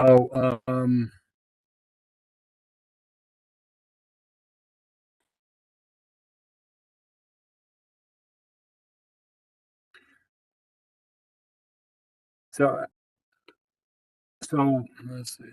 Oh, so so let's see.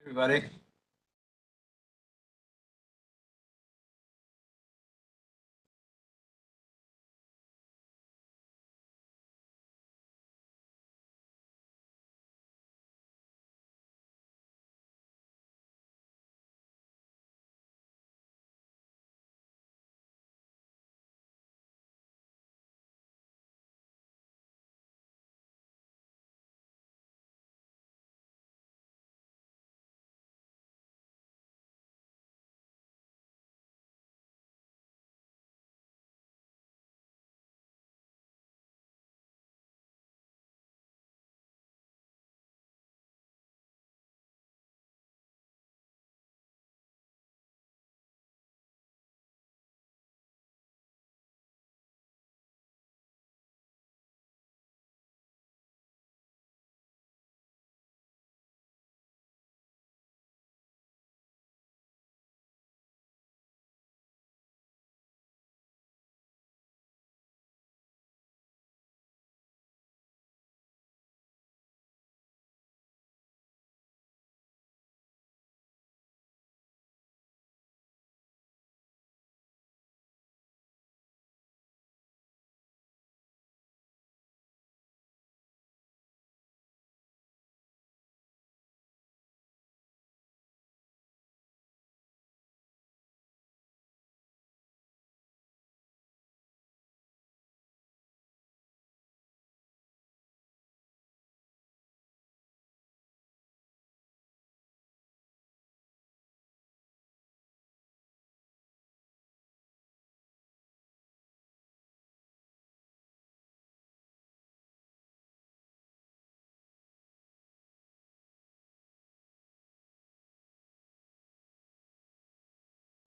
Everybody.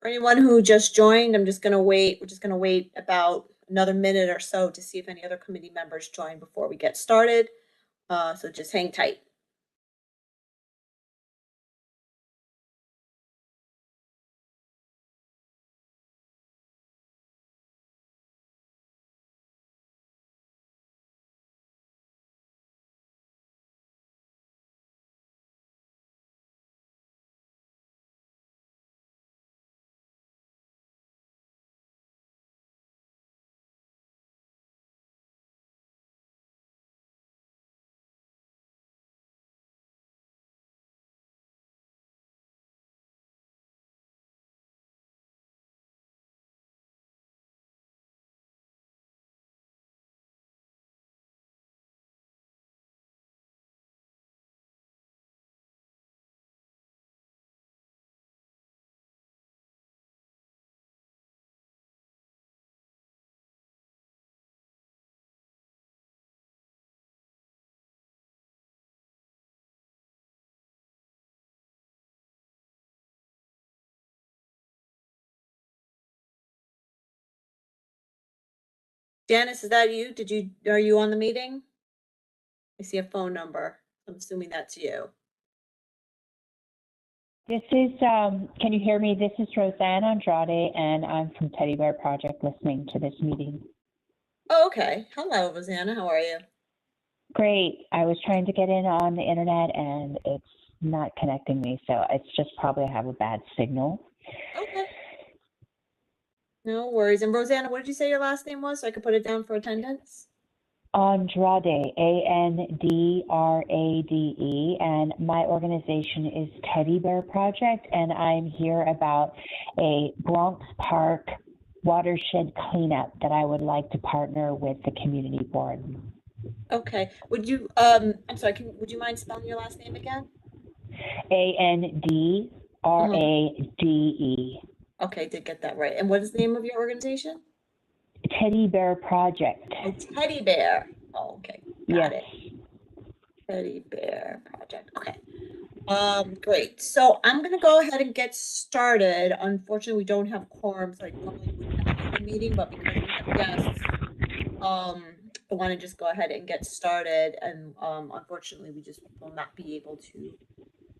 For anyone who just joined, I'm just gonna wait. We're just gonna wait about another minute or so to see if any other committee members join before we get started. So just hang tight. Janice, is that you? Are you on the meeting? I see a phone number. I'm assuming that's you. This is, can you hear me? This is Roseanne Andrade, and I'm from Teddy Bear Project listening to this meeting. Oh, okay. Hello, Rosanna. How are you? Great. I was trying to get in on the internet and it's not connecting me, so it's just probably I have a bad signal. Okay. No worries. And Rosanna, what did you say your last name was so I could put it down for attendance? Andrade, Andrade, and my organization is Teddy Bear Project, and I'm here about a Bronx Park watershed cleanup that I would like to partner with the community board. Okay. Would you, I'm sorry, would you mind spelling your last name again? Andrade. Okay, did get that right. And what is the name of your organization? Teddy Bear Project. Oh, Teddy Bear. Oh, okay. Got Yes. it. Teddy Bear Project. Okay. Great. So I'm gonna go ahead and get started. Unfortunately, we don't have quorum, so I normally would not have a meeting, but because we have guests, I want to just go ahead and get started. And unfortunately, we just will not be able to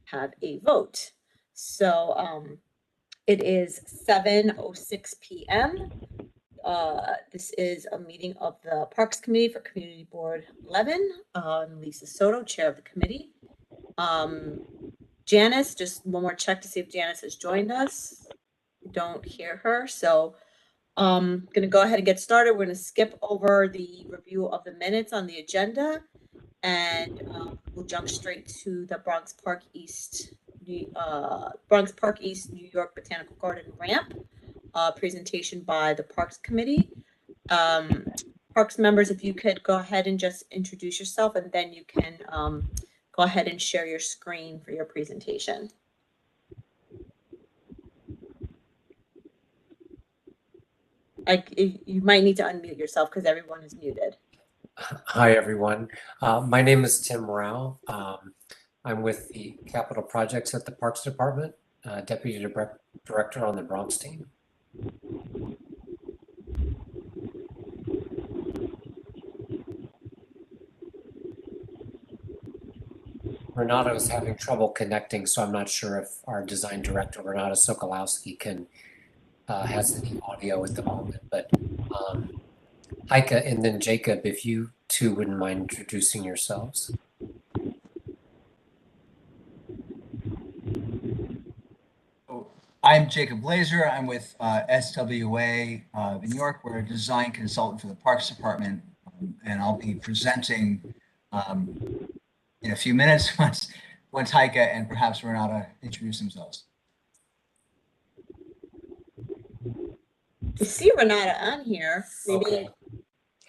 have a vote. So it is 7:06 p.m. This is a meeting of the Parks Committee for Community Board 11. I'm Lisa Soto, Chair of the committee. Janice, just one more check to see if Janice has joined us. We don't hear her, so I'm going to go ahead and get started. We're going to skip over the review of the minutes on the agenda, and we'll jump straight to the Bronx Park East New York Botanical Garden ramp presentation by the Parks Committee. Parks members, if you could go ahead and just introduce yourself, and then you can go ahead and share your screen for your presentation. You might need to unmute yourself because everyone is muted. Hi, everyone. My name is Tim Rao. I'm with the Capital Projects at the Parks Department, Deputy Director on the Bronx team. Renato is having trouble connecting, so I'm not sure if our design director, Renata Sokolowski, has any audio at the moment. But Heike and then Jacob, if you two wouldn't mind introducing yourselves. I'm Jacob Blazer. I'm with SWA in New York. We're a design consultant for the Parks Department, and I'll be presenting in a few minutes once Heike and perhaps Renata introduce themselves. I see Renata on here. Maybe,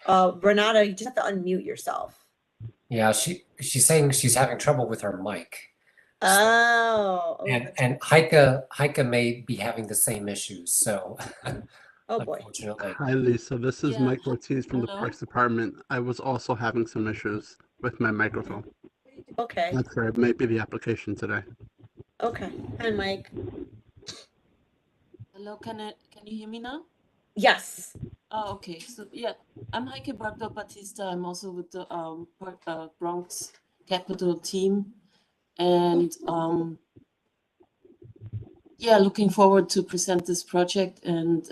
Okay. Renata, you just have to unmute yourself. Yeah, she's saying she's having trouble with her mic. Oh, And Heike may be having the same issues, so oh boy. unfortunately. Hi, Lisa. This is Yeah. Mike Ortiz from the Hello. Parks Department. I was also having some issues with my microphone. Okay, Not sure. It might be the application today. okay. Hi, Mike. Hello, can you hear me now? Yes. Oh, okay. So yeah, I'm Heike Bardo Batista. I'm also with the Bronx Capital team, and yeah, looking forward to present this project, and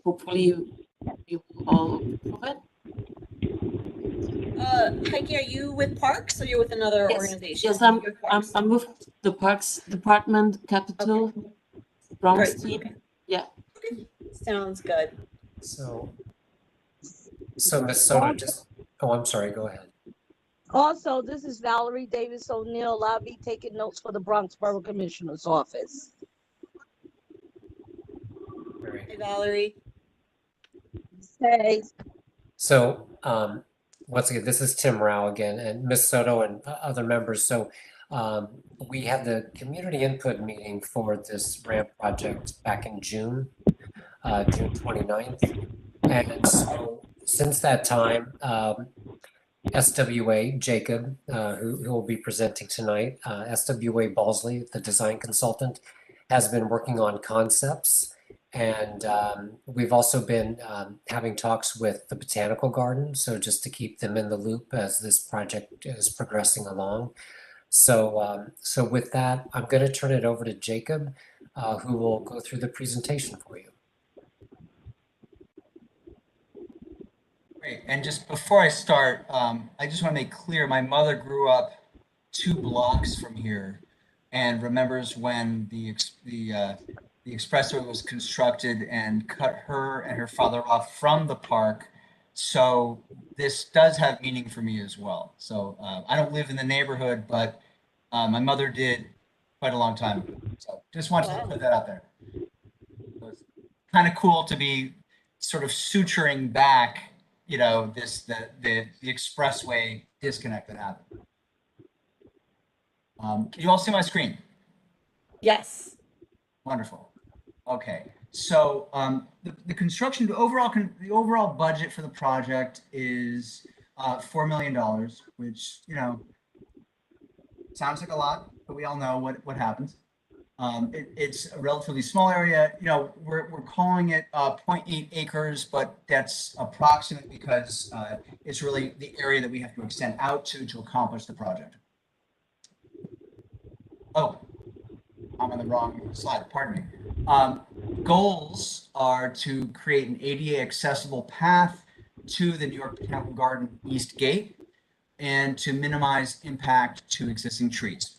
hopefully you all approve it. Heike, are you with Parks or you're with another organization? Yes, You're with Parks. I'm with the Parks Department, Capital, Bronx Great. team. Okay. Yeah. Okay. Sounds good. So Ms. Soto, I'm sorry, go ahead. Also, this is Valerie Davis O'Neill. I'll be taking notes for the Bronx Borough Commissioner's office. Very Hey, good. Valerie. Hey. So once again, this is Tim Rao again, and Ms. Soto and other members. So we had the community input meeting for this ramp project back in June 29th. And so since that time, SWA Jacob, who will be presenting tonight, SWA Balsley, the design consultant, has been working on concepts. And we've also been having talks with the Botanical Garden, so just to keep them in the loop as this project is progressing along. So with that, I'm going to turn it over to Jacob, who will go through the presentation for you. Great. And just before I start, I just want to make clear, my mother grew up 2 blocks from here and remembers when the expressway was constructed and cut her and her father off from the park. So this does have meaning for me as well. So I don't live in the neighborhood, but my mother did quite a long time ago. So just wanted to put that out there. So it's kind of cool to be sort of suturing back, you know, the expressway disconnect that happened. Can you all see my screen? Yes. Wonderful. Okay, so the construction, the overall budget for the project is $4 million, which, you know, sounds like a lot, but we all know what happens. It's a relatively small area. You know, we're calling it 0.8 acres, but that's approximate because it's really the area that we have to extend out to accomplish the project. Oh, I'm on the wrong slide, pardon me. Goals are to create an ADA accessible path to the New York Botanical Garden East Gate and to minimize impact to existing trees.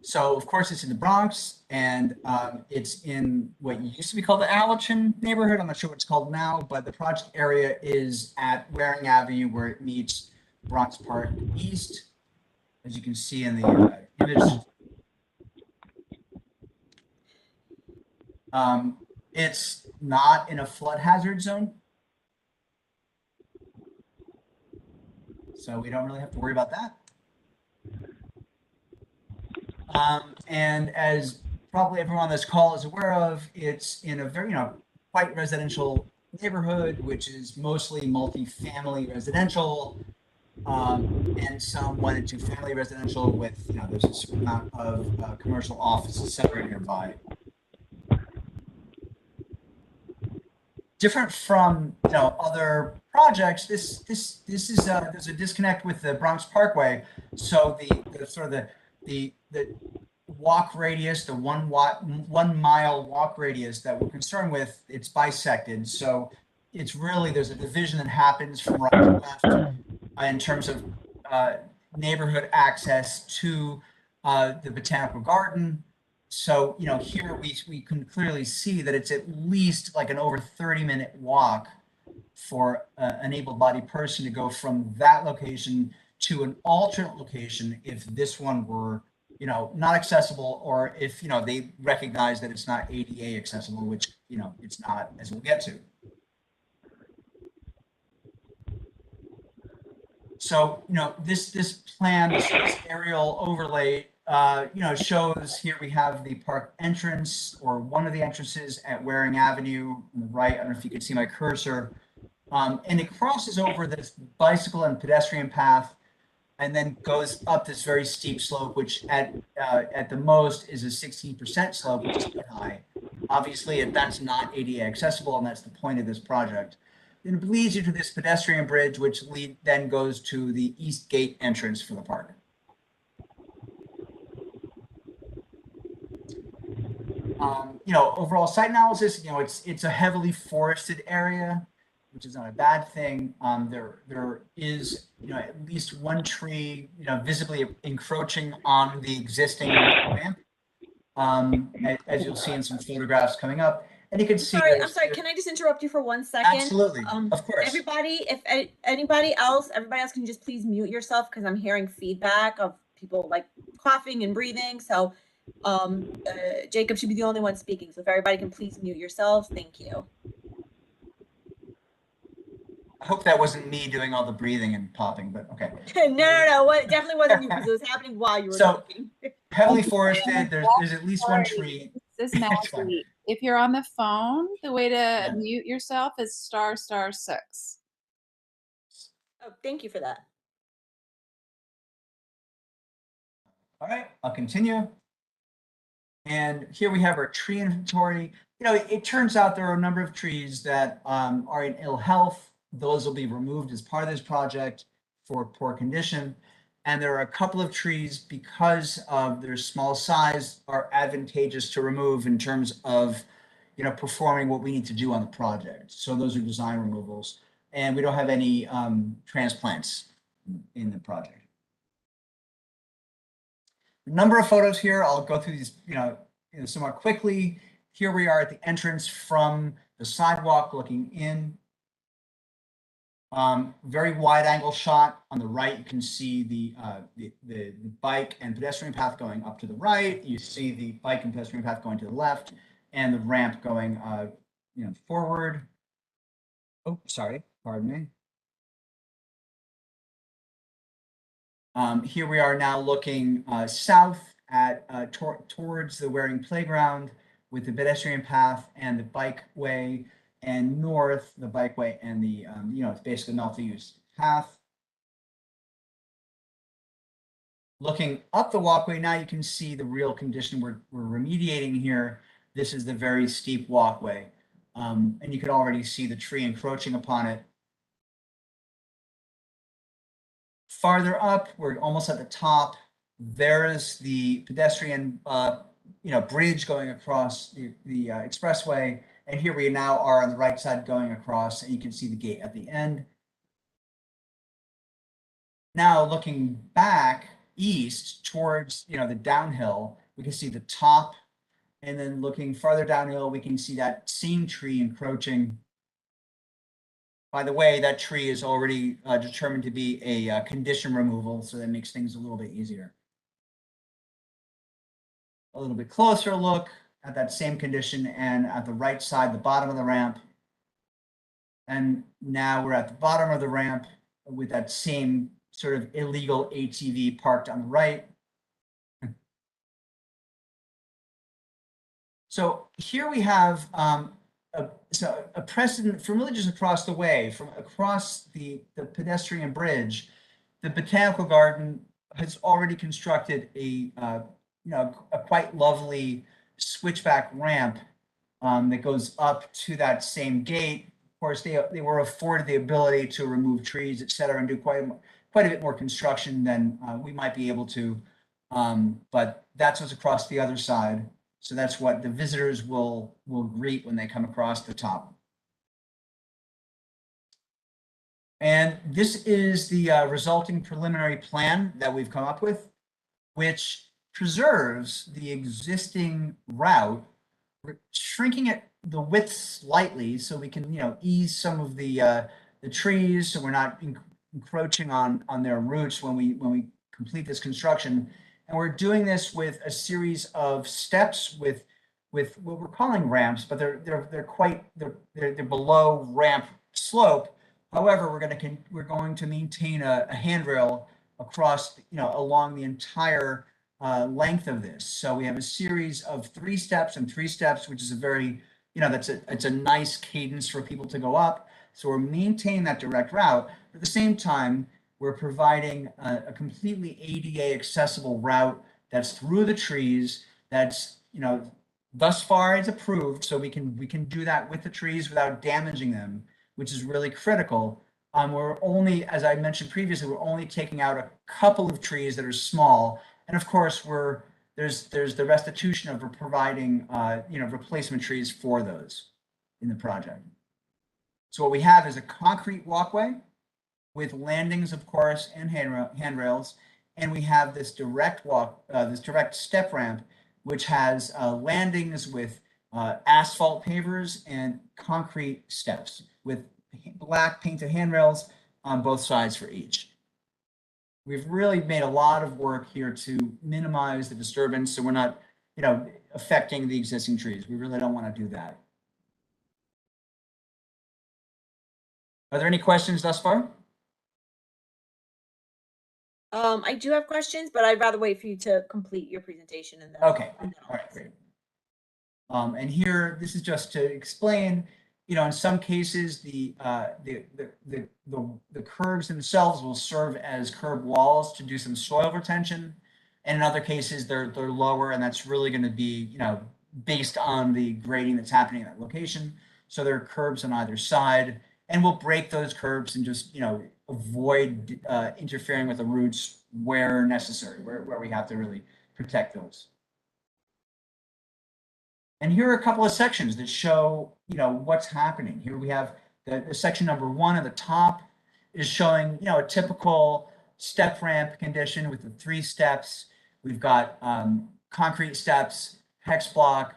So of course it's in the Bronx, and it's in what used to be called the Allerton neighborhood. I'm not sure what it's called now, but the project area is at Waring Avenue where it meets Bronx Park East, as you can see in the image. It's not in a flood hazard zone, so we don't really have to worry about that. And as probably everyone on this call is aware of, it's in a very, quite residential neighborhood, which is mostly multi-family residential, and some 1 and 2 family residential with, there's a certain amount of commercial offices separated nearby. Different from, other projects, this is there's a disconnect with the Bronx Parkway. So the walk radius, the 1 mile walk radius that we're concerned with, it's bisected. So it's really, there's a division that happens from right to left in terms of neighborhood access to the Botanical Garden. So, here we can clearly see that it's at least like an over 30-minute walk for an able-bodied person to go from that location to an alternate location if this one were, not accessible, or if, they recognize that it's not ADA accessible, which, it's not, as we'll get to. So, this plan, this aerial overlay, shows here we have the park entrance, or one of the entrances at Waring Avenue on the right. I don't know if you can see my cursor. And it crosses over this bicycle and pedestrian path and then goes up this very steep slope, which at the most is a 16% slope, which is quite high. Obviously, that's not ADA accessible, and that's the point of this project. It leads you to this pedestrian bridge, which then goes to the East Gate entrance for the park. Overall site analysis, it's a heavily forested area, which is not a bad thing. There is, at least one tree, visibly encroaching on the existing ramp, as you'll see in some photographs coming up. And you can see. I'm sorry. Can I just interrupt you for 1 second? Absolutely. Of course. Everybody, if everybody else can just please mute yourself, because I'm hearing feedback of people like coughing and breathing. So Jacob should be the only one speaking. So if everybody can please mute yourselves, thank you. I hope that wasn't me doing all the breathing and popping, but okay. No. It definitely wasn't you, because it was happening while you were talking. Heavily forested. There's at least one tree. This is Maggie. If you're on the phone, the way to mute yourself is **6. Oh, thank you for that. All right, I'll continue. And here we have our tree inventory. It turns out there are a number of trees that are in ill health. Those will be removed as part of this project for poor condition. And there are a couple of trees, because of their small size, are advantageous to remove in terms of, performing what we need to do on the project. So those are design removals, and we don't have any transplants in the project. A number of photos here. I'll go through these, somewhat quickly. Here we are at the entrance from the sidewalk looking in. Very wide angle shot. On the right, you can see the bike and pedestrian path going up to the right. You see the bike and pedestrian path going to the left, and the ramp going, forward. Oh, sorry, pardon me. Here we are now looking south at towards the Waring Playground with the pedestrian path and the bikeway, and north the bikeway and the it's basically multi-use path. Looking up the walkway now, you can see the real condition we're remediating here. This is the very steep walkway, and you can already see the tree encroaching upon it. Farther up, we're almost at the top. There is the pedestrian, bridge going across the expressway. And here we now are on the right side going across, and you can see the gate at the end. Now looking back east towards, the downhill, we can see the top. And then looking farther downhill, we can see that same tree encroaching. By the way, that tree is already determined to be a condition removal, so that makes things a little bit easier. A little bit closer look at that same condition, and at the right side, the bottom of the ramp. And now we're at the bottom of the ramp with that same sort of illegal ATV parked on the right. So here we have a precedent from really just across the way, from across the pedestrian bridge. The Botanical Garden has already constructed a quite lovely switchback ramp that goes up to that same gate. Of course, they were afforded the ability to remove trees, et cetera, and do quite a bit more construction than we might be able to. But that's what's across the other side. So that's what the visitors will greet when they come across the top. And this is the resulting preliminary plan that we've come up with, which preserves the existing route, shrinking it the width slightly so we can ease some of the trees, so we're not encroaching on their roots when we complete this construction. And we're doing this with a series of steps with what we're calling ramps, but they're below ramp slope. However, we're going to maintain a handrail across along the entire length of this. So we have a series of 3 steps and 3 steps, which is a very it's a nice cadence for people to go up. So we're maintaining that direct route. At the same time, we're providing a completely ADA accessible route that's through the trees. That's thus far is approved, so we can do that with the trees without damaging them, which is really critical. We're only, as I mentioned previously, we're only taking out a couple of trees that are small, and of course there's the restitution of providing replacement trees for those in the project. So what we have is a concrete walkway with landings, of course, and handrails, and we have this direct step ramp, which has landings with asphalt pavers and concrete steps with black painted handrails on both sides for each. We've really made a lot of work here to minimize the disturbance, so we're not, affecting the existing trees. We really don't want to do that. Are there any questions thus far? I do have questions, but I'd rather wait for you to complete your presentation and then. Okay. All right, great. And here, this is just to explain, in some cases, the curbs themselves will serve as curb walls to do some soil retention. And in other cases, they're lower, and that's really going to be, based on the grading that's happening at that location. So there are curbs on either side, and we'll break those curbs and just, avoid interfering with the roots where necessary, where we have to really protect those. And here are a couple of sections that show, what's happening. Here we have the section number 1 at the top is showing, a typical step ramp condition with the 3 steps. We've got concrete steps, hex block,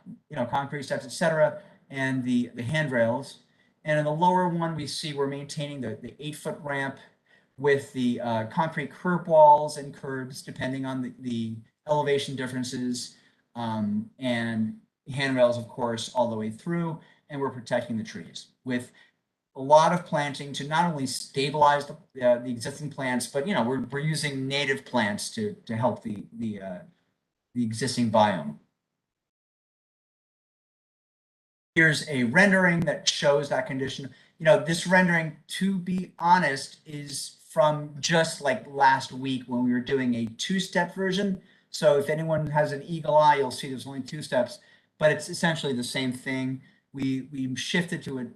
concrete steps, etc., and the handrails. And in the lower one, we see we're maintaining the 8-foot ramp with the concrete curb walls and curbs, depending on the elevation differences, and handrails, of course, all the way through. And we're protecting the trees with a lot of planting to not only stabilize the existing plants, but we're using native plants to help the existing biome. Here's a rendering that shows that condition. This rendering, to be honest, is from just like last week when we were doing a 2-step version. So if anyone has an eagle eye, you'll see there's only 2 steps, but it's essentially the same thing. We shifted to a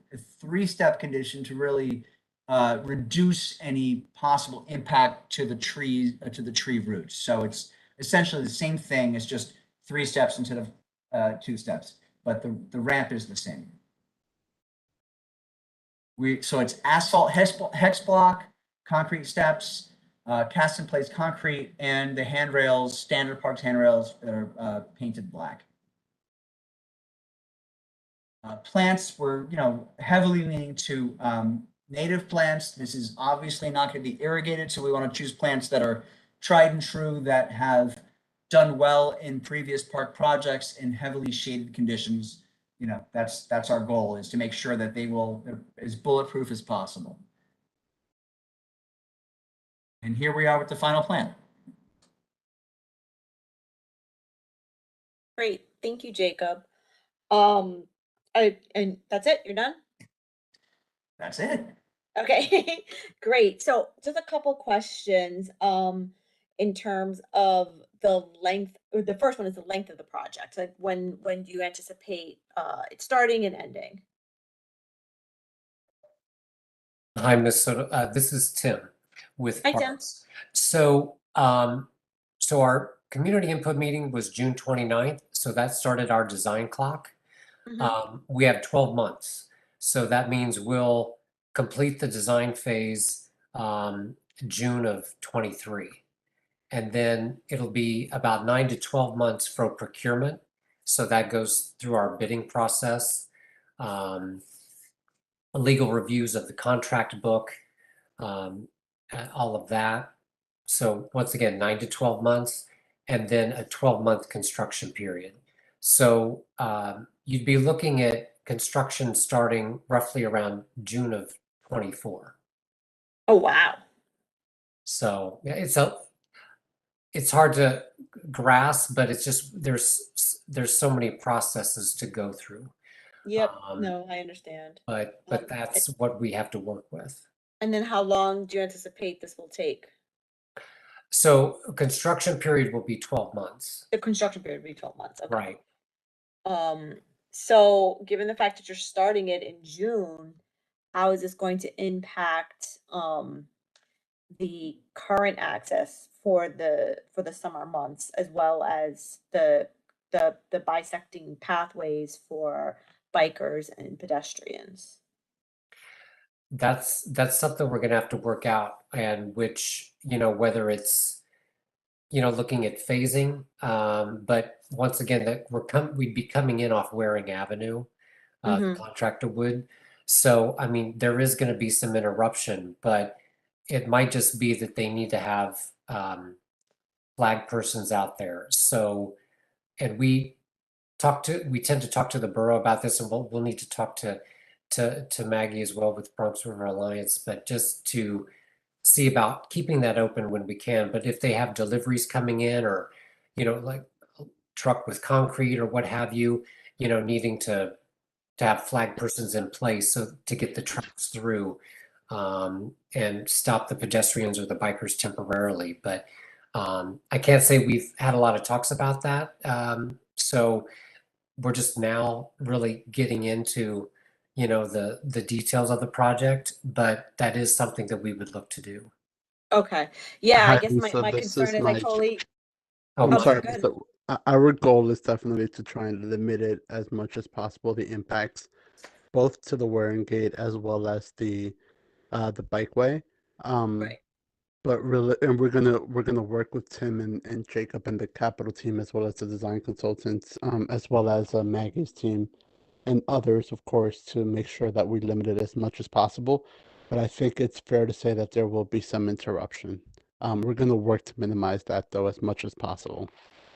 3-step condition to really reduce any possible impact to the tree roots. So it's essentially the same thing. It's just 3 steps instead of 2 steps, but the ramp is the same. So it's asphalt hex block, concrete steps, cast in place concrete, and the handrails, standard Parks handrails that are painted black. Plants, we're heavily leaning to native plants. This is obviously not going to be irrigated, so we want to choose plants that are tried and true, that have done well in previous park projects in heavily shaded conditions. That's our goal, is to make sure that they're as bulletproof as possible. And here we are with the final plan. Great, thank you, Jacob. And that's it, you're done? That's it. Okay, great. So just a couple questions in terms of the length, or the first one is the length of the project. Like when do you anticipate it starting and ending? Hi, Ms. Soto. This is Tim with Hi, Tim. Parks. So, so our community input meeting was June 29th. So that started our design clock. We have 12 months. So that means we'll complete the design phase June of 23. And then it'll be about 9 to 12 months for procurement. So that goes through our bidding process, legal reviews of the contract book, all of that. So once again, 9 to 12 months, and then a 12-month construction period. So you'd be looking at construction starting roughly around June of 24. Oh, wow. So yeah, it's hard to grasp, but it's just there's so many processes to go through. Yep, no, I understand. But that's what we have to work with. And then how long do you anticipate this will take? So construction period will be 12 months. The construction period will be 12 months. Okay. Right. So given the fact that you're starting it in June, how is this going to impact the current access for the summer months, as well as the bisecting pathways for bikers and pedestrians? That's something we're going to have to work out, and which, whether it's, looking at phasing, but once again, that we'd be coming in off Waring Avenue, the contractor would. So, I mean, there is going to be some interruption, but it might just be that they need to have flag persons out there. So, and we tend to talk to the borough about this, and we'll need to talk to Maggie as well with Bronx River Alliance, but just to see about keeping that open when we can. But if they have deliveries coming in, or, like a truck with concrete or what have you, needing to have flag persons in place so to get the trucks through and stop the pedestrians or the bikers temporarily. But I can't say we've had a lot of talks about that. So we're just now really getting into the details of the project, but that is something that we would look to do. Okay. Yeah, Hi, I guess Lisa, my this concern is is I Mike. totally. Oh, I'm sorry, go ahead. but Our goal is definitely to try and limit it as much as possible, the impacts, both to the wearing gate as well as the bikeway. Um, Right. but really, and we're gonna work with Tim and Jacob and the capital team as well as the design consultants, as well as Maggie's team and others, of course, to make sure that we limit it as much as possible. But I think it's fair to say that there will be some interruption. We're gonna work to minimize that though as much as possible.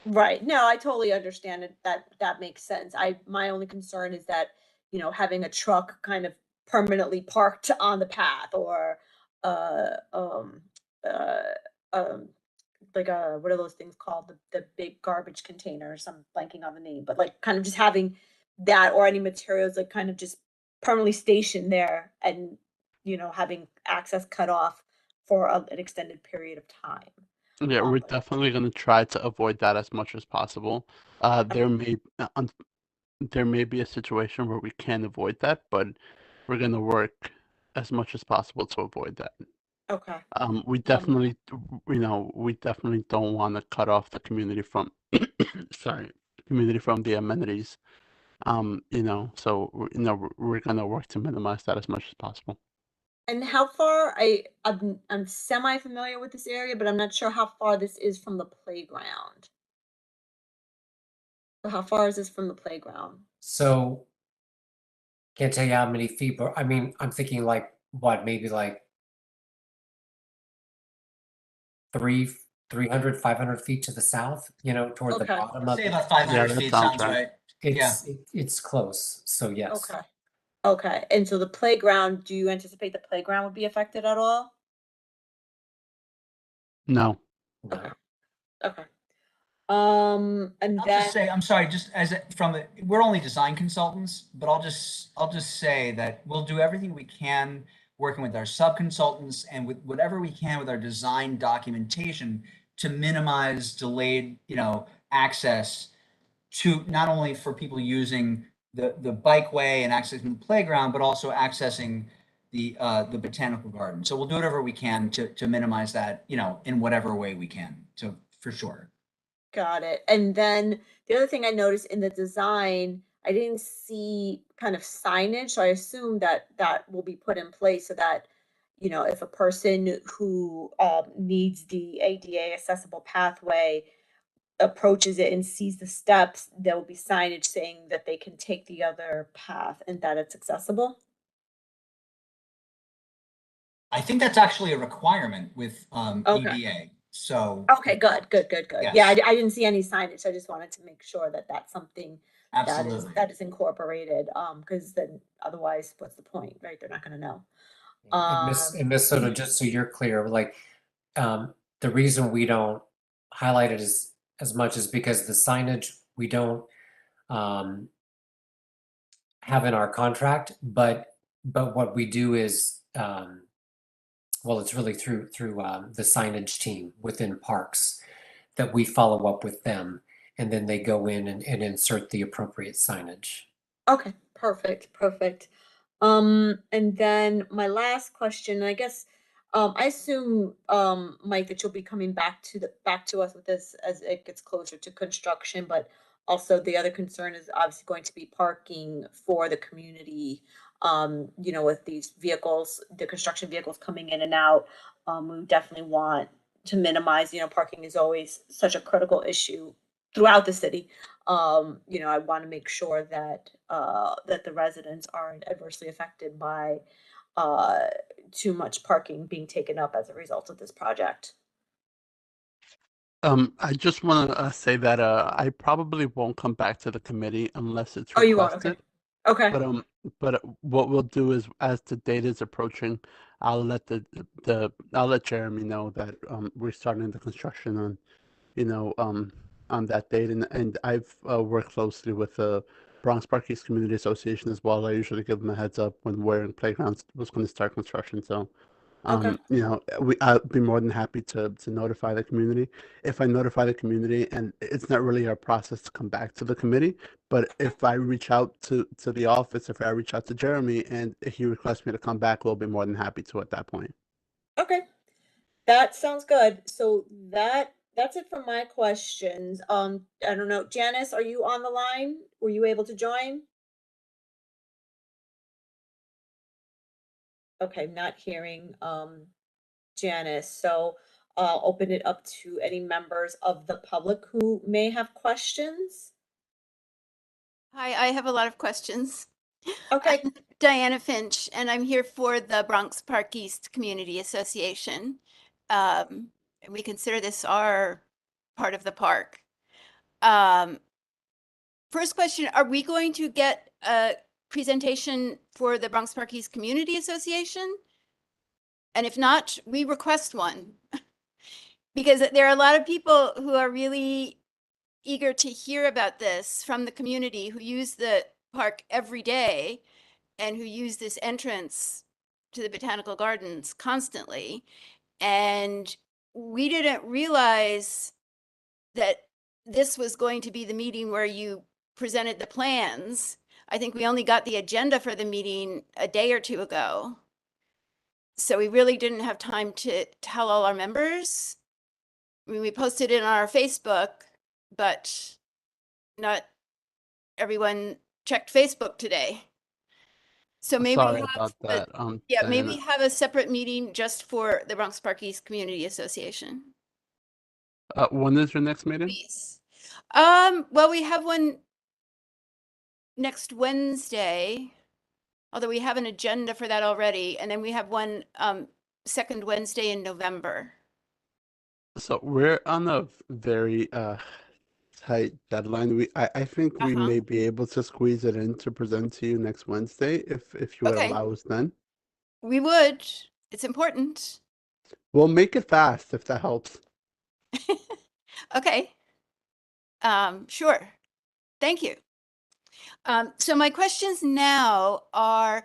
Right. No, I totally understand it. That makes sense. My only concern is that, having a truck kind of permanently parked on the path or uh um uh um like what are those things called? The big garbage containers. I'm blanking on the name, but like kind of just having that or any materials like kind of just permanently stationed there and having access cut off for an extended period of time. Yeah, Um, we're definitely gonna try to avoid that as much as possible. There may be a situation where we can't avoid that, but we're gonna work as much as possible to avoid that. okay. We Um, definitely don't want to cut off the community from, sorry, community from the amenities. So we're gonna work to minimize that as much as possible. And how far I'm semi familiar with this area, but I'm not sure how far this is from the playground. So how far is this from the playground? So can't tell you how many feet, but I mean, I'm thinking like what, maybe like 300, 500 feet to the south, toward the Okay. bottom I'd of say it. about 500 that feet sounds sounds right. right. Yeah. It's close. So yes. Okay. Okay. And so the playground, do you anticipate the playground would be affected at all? No. No. Okay. Okay. And I'll then just say, I'm sorry, just we're only design consultants, but I'll just say that we'll do everything we can working with our sub-consultants and with whatever we can with our design documentation to minimize delayed, access to not only for people using the bikeway and accessing the playground, but also accessing the botanical garden. So we'll do whatever we can to minimize that, in whatever way we can. So for sure. got it. And then the other thing I noticed in the design, I didn't see kind of signage. So I assume that that will be put in place so that, if a person who needs the ADA accessible pathway approaches it and sees the steps, there will be signage saying that they can take the other path and that it's accessible. I think that's actually a requirement with Okay. EDA. So Okay, good. Yeah, yes, I didn't see any signage. I just wanted to make sure that that's something absolutely. that is incorporated. Because then otherwise, what's the point, right? They're not going to know. And Miss Soto, just so you're clear, like the reason we don't highlight it as much is because the signage we don't have in our contract, but what we do is well, it's really through the signage team within parks that we follow up with them, and then they go in and insert the appropriate signage. Okay, perfect. And then my last question, I guess, I assume, Mike, that you'll be coming back to us with this as it gets closer to construction, but also the other concern is obviously going to be parking for the community. With these vehicles, the construction vehicles coming in and out, we definitely want to minimize, parking is always such a critical issue throughout the city. I want to make sure that that the residents aren't adversely affected by uh, too much parking being taken up as a result of this project. I just want to say that I probably won't come back to the committee unless it's Oh, you won't? requested. Okay. But what we'll do is, as the date is approaching, I'll let I'll let Jeremy know that we're starting the construction on, on that date, and I've worked closely with the Bronx Park East Community Association as well. I usually give them a heads up when Waring Playgrounds was going to start construction, so. Okay. I'd be more than happy to notify the community. If I notify the community, and it's not really our process to come back to the committee, but if I reach out to the office, if I reach out to Jeremy and he requests me to come back, we'll be more than happy to at that point. Okay. That sounds good. So that That's it for my questions. I don't know, Janice, are you on the line? Were you able to join? Okay, not hearing, Janice, so I'll open it up to any members of the public who may have questions. Hi, I have a lot of questions. Okay, Diana Finch, and I'm here for the Bronx Park East Community Association. And we consider this our part of the park. First question, are we going to get a presentation for the Bronx Park East Community Association? And if not, we request one. Because there are a lot of people who are really eager to hear about this from the community who use the park every day and who use this entrance to the botanical gardens constantly. And we didn't realize that this was going to be the meeting where you presented the plans. I think we only got the agenda for the meeting a day or two ago. So we really didn't have time to tell all our members. I mean, we posted it on our Facebook, but not everyone checked Facebook today. So maybe Sorry have about a- that. yeah, Diana. maybe have a separate meeting just for the Bronx Park East Community Association. When is your next meeting? Please. Well, we have one next Wednesday, although we have an agenda for that already, and then we have one second Wednesday in November. So we're on a very tight deadline. I think we may be able to squeeze it in to present to you next Wednesday if you would Okay. allow us then. We would. It's important. We'll make it fast if that helps. Okay. Sure. Thank you. So my questions now are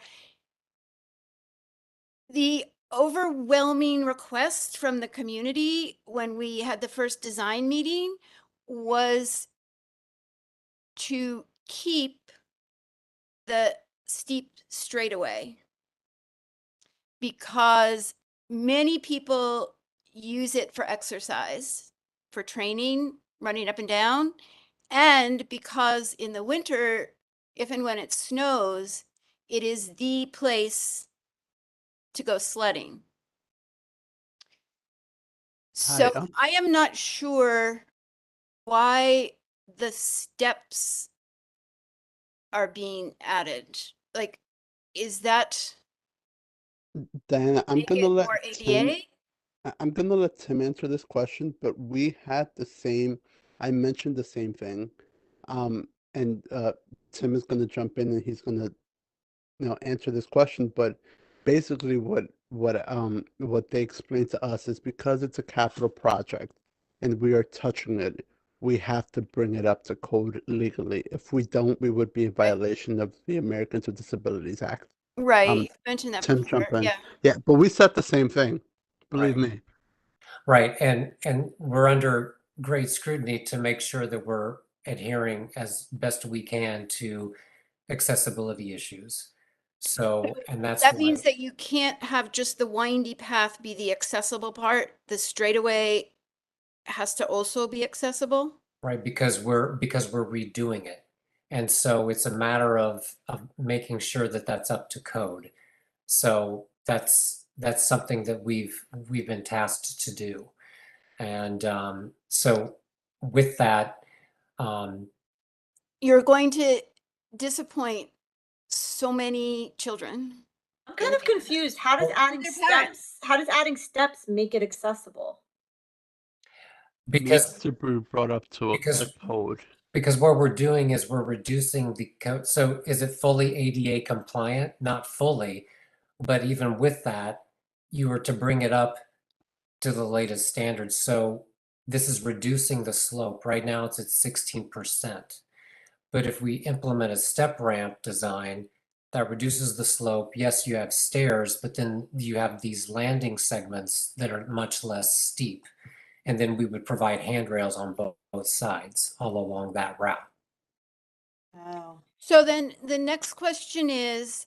the overwhelming request from the community when we had the first design meeting was to keep the steep straightaway because many people use it for exercise, for training, running up and down, and because in the winter, if and when it snows, it is the place to go sledding. So Hi, I am not sure why the steps are being added. Like, is that Diana, I'm make gonna it let more Tim. ADA? I'm gonna let Tim answer this question, but we had the same. I mentioned the same thing, and Tim is gonna jump in and he's gonna answer this question. But basically, what they explained to us is because it's a capital project, and we are touching it, we have to bring it up to code legally. If we don't, we would be in violation of the Americans with Disabilities Act. Right. You mentioned that Tim, before. jump in. Yeah. Yeah, but we said the same thing. Believe Right. me. Right, and we're under great scrutiny to make sure that we're adhering as best we can to accessibility issues. So, and that's That why, means that you can't have just the windy path be the accessible part. The straightaway has to also be accessible. right, because we're redoing it. And so it's a matter of making sure that that's up to code. So that's something that we've been tasked to do. And so with that, You're going to disappoint so many children. I'm kind of confused. How does adding their parents. steps make it accessible? Needs because to be brought up to because- the code. because what we're doing is we're reducing the code. So is it fully ADA compliant? Not fully, but even with that, you were to bring it up to the latest standards. So this is reducing the slope. Right now it's at 16%. But if we implement a step ramp design that reduces the slope, yes, you have stairs, but then you have these landing segments that are much less steep. And then we would provide handrails on both sides all along that route. Oh. So then the next question is,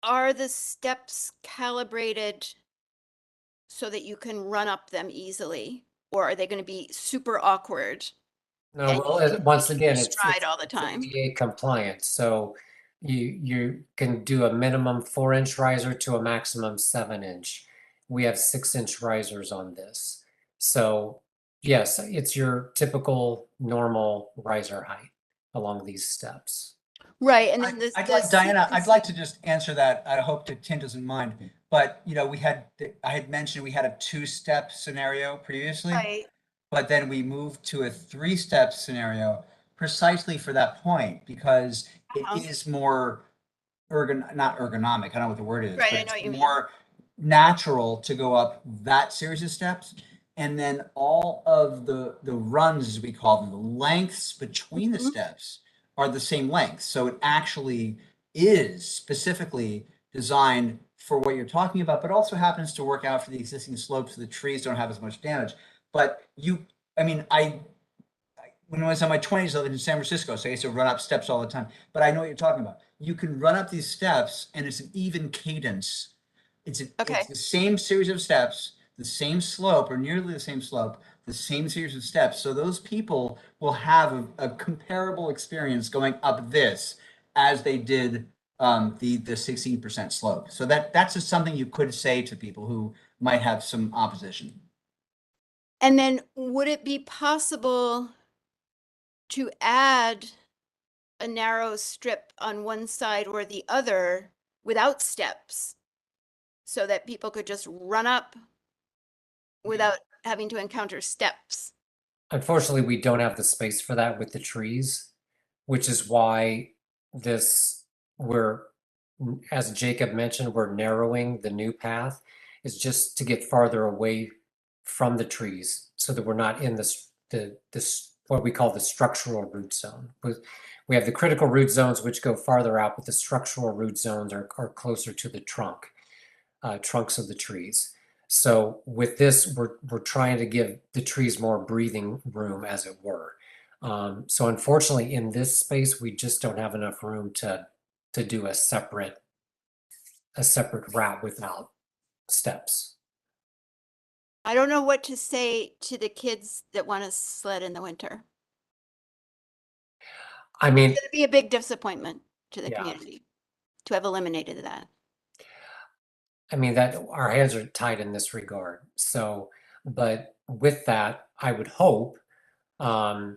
are the steps calibrated so that you can run up them easily? or are they going to be super awkward? No, And well, you can once keep again, your it's stride all the time. ADA compliant, so you can do a minimum 4-inch riser to a maximum 7-inch. We have 6-inch risers on this. So yes, it's your typical normal riser height along these steps. Right, and then I'd like, Diana, I'd like to just answer that. I hope that Tim doesn't mind. But, you know, I had mentioned we had a 2-step scenario previously, Right. but then we moved to a 3-step scenario precisely for that point, because it is more not ergonomic, I don't know what the word is, Right, but I know what it's you mean. more natural to go up that series of steps. And then all of the runs, as we call them, the lengths between the Mhm. steps are the same length. So it actually is specifically designed for what you're talking about, but also happens to work out for the existing slopes so the trees don't have as much damage. But I mean, when I was in my 20s, I lived in San Francisco, so I used to run up steps all the time. But I know what you're talking about. You can run up these steps, and it's an even cadence. It's Okay. the same series of steps, the same slope, or nearly the same slope, the same series of steps. So those people will have a comparable experience going up this as they did the 16% slope. So that's just something you could say to people who might have some opposition. And then would it be possible to add a narrow strip on one side or the other without steps so that people could just run up without having to encounter steps? Unfortunately, we don't have the space for that with the trees, which is why as Jacob mentioned, we're narrowing the new path is just to get farther away from the trees so that we're not in this what we call the structural root zone. We have the critical root zones which go farther out, but the structural root zones are closer to the trunks of the trees. So with this, we're trying to give the trees more breathing room, as it were. So unfortunately, in this space, we just don't have enough room to do a separate route without steps. I don't know what to say to the kids that want to sled in the winter. I mean, It's going to be a big disappointment to the Yeah. community to have eliminated that. I mean that our hands are tied in this regard. So, but with that, I would hope, I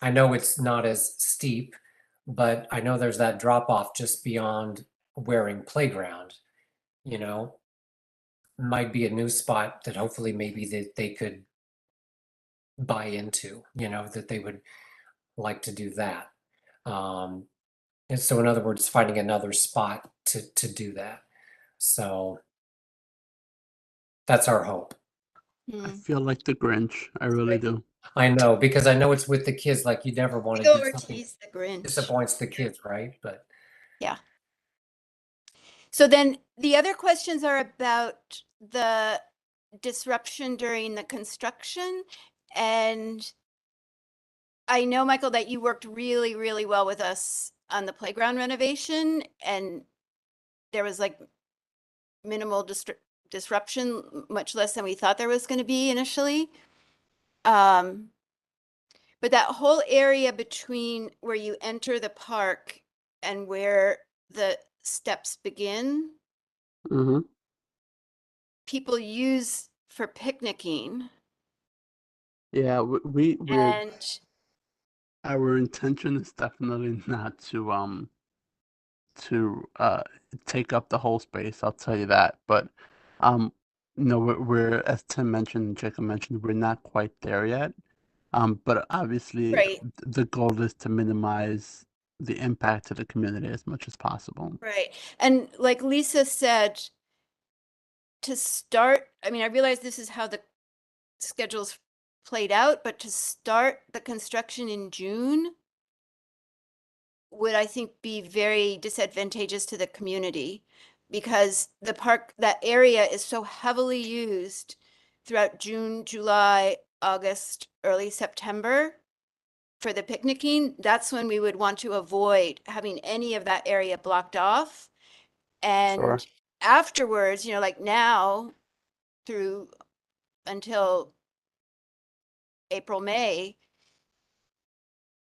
know it's not as steep, but I know there's that drop off just beyond Waring Playground, you know, might be a new spot that hopefully maybe that they could buy into, you know, that they would like to do that. And so in other words, finding another spot to do that. So that's our hope. I Hmm. feel like the Grinch. I really do. I know, because I know it's with the kids, like you never want to Go do something Ortiz the Grinch. disappoints the kids, right? But So then the other questions are about the disruption during the construction. And I know, Michael, that you worked really, really well with us on the playground renovation, and there was like minimal disruption, much less than we thought there was going to be initially. But that whole area between where you enter the park and where the steps begin, Hmm. people use for picnicking. Yeah, we're And our intention is definitely not to take up the whole space. I'll tell you that. But we're as Tim mentioned, and Jacob mentioned, we're not quite there yet. But obviously, right, the goal is to minimize the impact to the community as much as possible. right. And like Lisa said, to start, I mean, I realize this is how the schedule's played out, but to start the construction in June would, I think, be very disadvantageous to the community, because the park, that area is so heavily used throughout June, July, August, early September for the picnicking. That's when we would want to avoid having any of that area blocked off. And Sure. afterwards, like now through until April, May,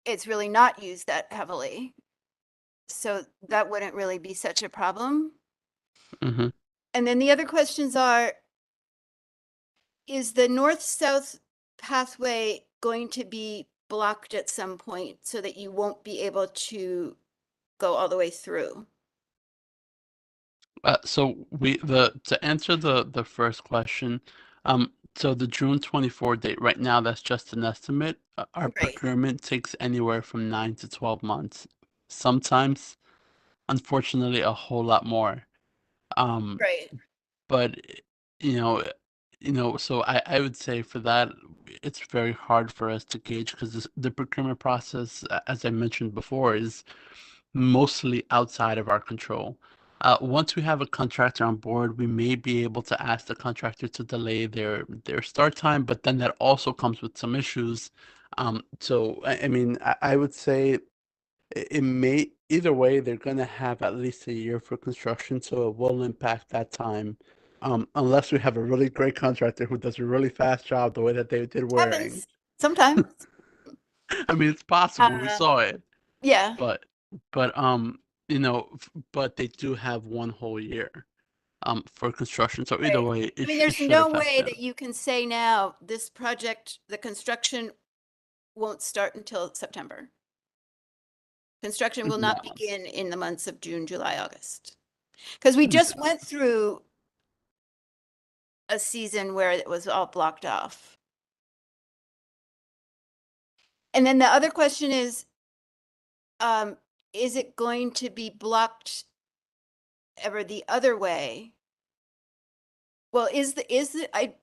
it's really not used that heavily. So that wouldn't really be such a problem. Hmm. And then the other questions are, is the north-south pathway going to be blocked at some point so that you won't be able to go all the way through? So to answer the first question, so the June 24 date right now, that's just an estimate. Our Right. procurement takes anywhere from 9 to 12 months. Sometimes, unfortunately, a whole lot more. Right. But you know, so I would say for that, it's very hard for us to gauge because the procurement process, as I mentioned before, is mostly outside of our control. Once we have a contractor on board, we may be able to ask the contractor to delay their start time, but then that also comes with some issues. So I mean, I would say it may either way, they're gonna have at least a year for construction, so it will impact that time. Unless we have a really great contractor who does a really fast job the way that they did Waring. Happens sometimes. I mean, it's possible. We Uh, saw it. Yeah. But but they do have one whole year for construction. So either Right. way, I it mean, there's should no affect way them. that you can say now this project, the construction won't start until September. Construction will not No. begin in the months of June, July, August. Because we just went through a season where it was all blocked off. And then the other question is it going to be blocked ever the other way? Well, I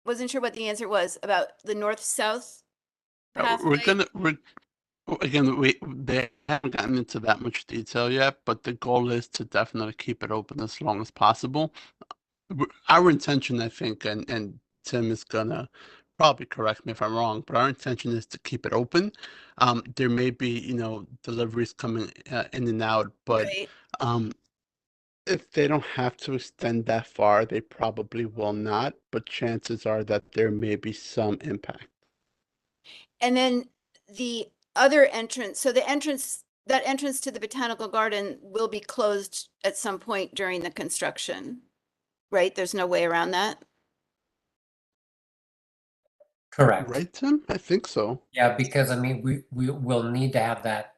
wasn't sure what the answer was about the north-south pathway. They haven't gotten into that much detail yet, but the goal is to definitely keep it open as long as possible. Our intention, I think, and Tim is gonna probably correct me if I'm wrong, but our intention is to keep it open. There may be, deliveries coming in and out, but Right. if they don't have to extend that far, they probably will not, but chances are that there may be some impact. And then the other entrance, so that entrance to the botanical garden will be closed at some point during the construction, right? There's no way around that. Correct. Right, Tim? I think so. Yeah, because I mean, we will need to have that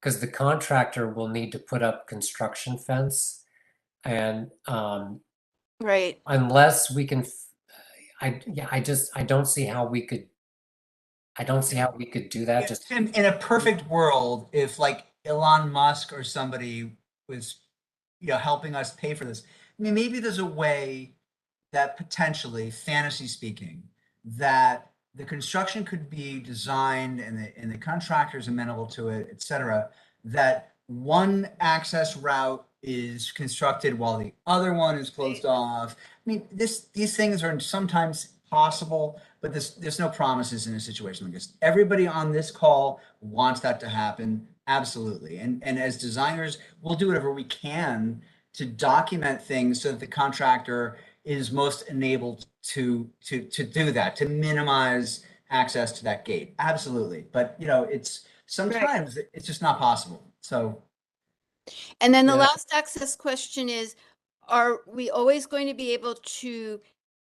because the contractor will need to put up construction fence, and Right. unless we can, I don't see how we could. I don't see how we could do that. Yeah, Just Tim, in a perfect world, if like Elon Musk or somebody was, helping us pay for this, I mean, maybe there's a way that potentially, fantasy speaking, that the construction could be designed and the contractors amenable to it, et cetera, that one access route is constructed while the other one is closed off. I mean, these things are sometimes possible, but there's no promises in a situation like this. Everybody on this call wants that to happen, absolutely. And as designers, we'll do whatever we can to document things so that the contractor is most enabled to do that, to minimize access to that gate. Absolutely. But it's sometimes it's just not possible. So And then the Yeah. last access question is, are we always going to be able to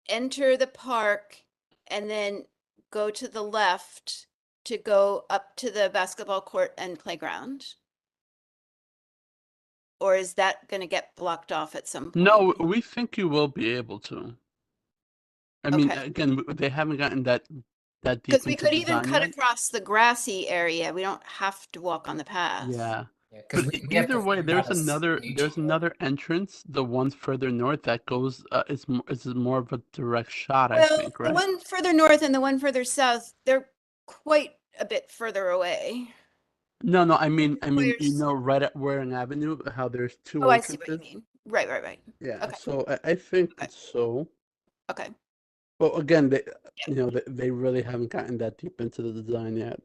enter the park and then go to the left to go up to the basketball court and playground? Or is that going to get blocked off at some point? No, we think you will be able to. I mean, Okay. again, they haven't gotten that deep Because we into could even design cut yet. across the grassy area. We don't have to walk on the path. Yeah. because But we have either to way, figure out there's staging. another entrance, the one further north that goes is more of a direct shot, I Well, think, the right? one further north and the one further south, they're quite a bit further away. No, I mean, Where's- right at Waring Avenue, how there's two Oh, I see what you entrances. mean. Right. Yeah, Okay. so I think Okay. so. Okay. Well, again, they really haven't gotten that deep into the design yet.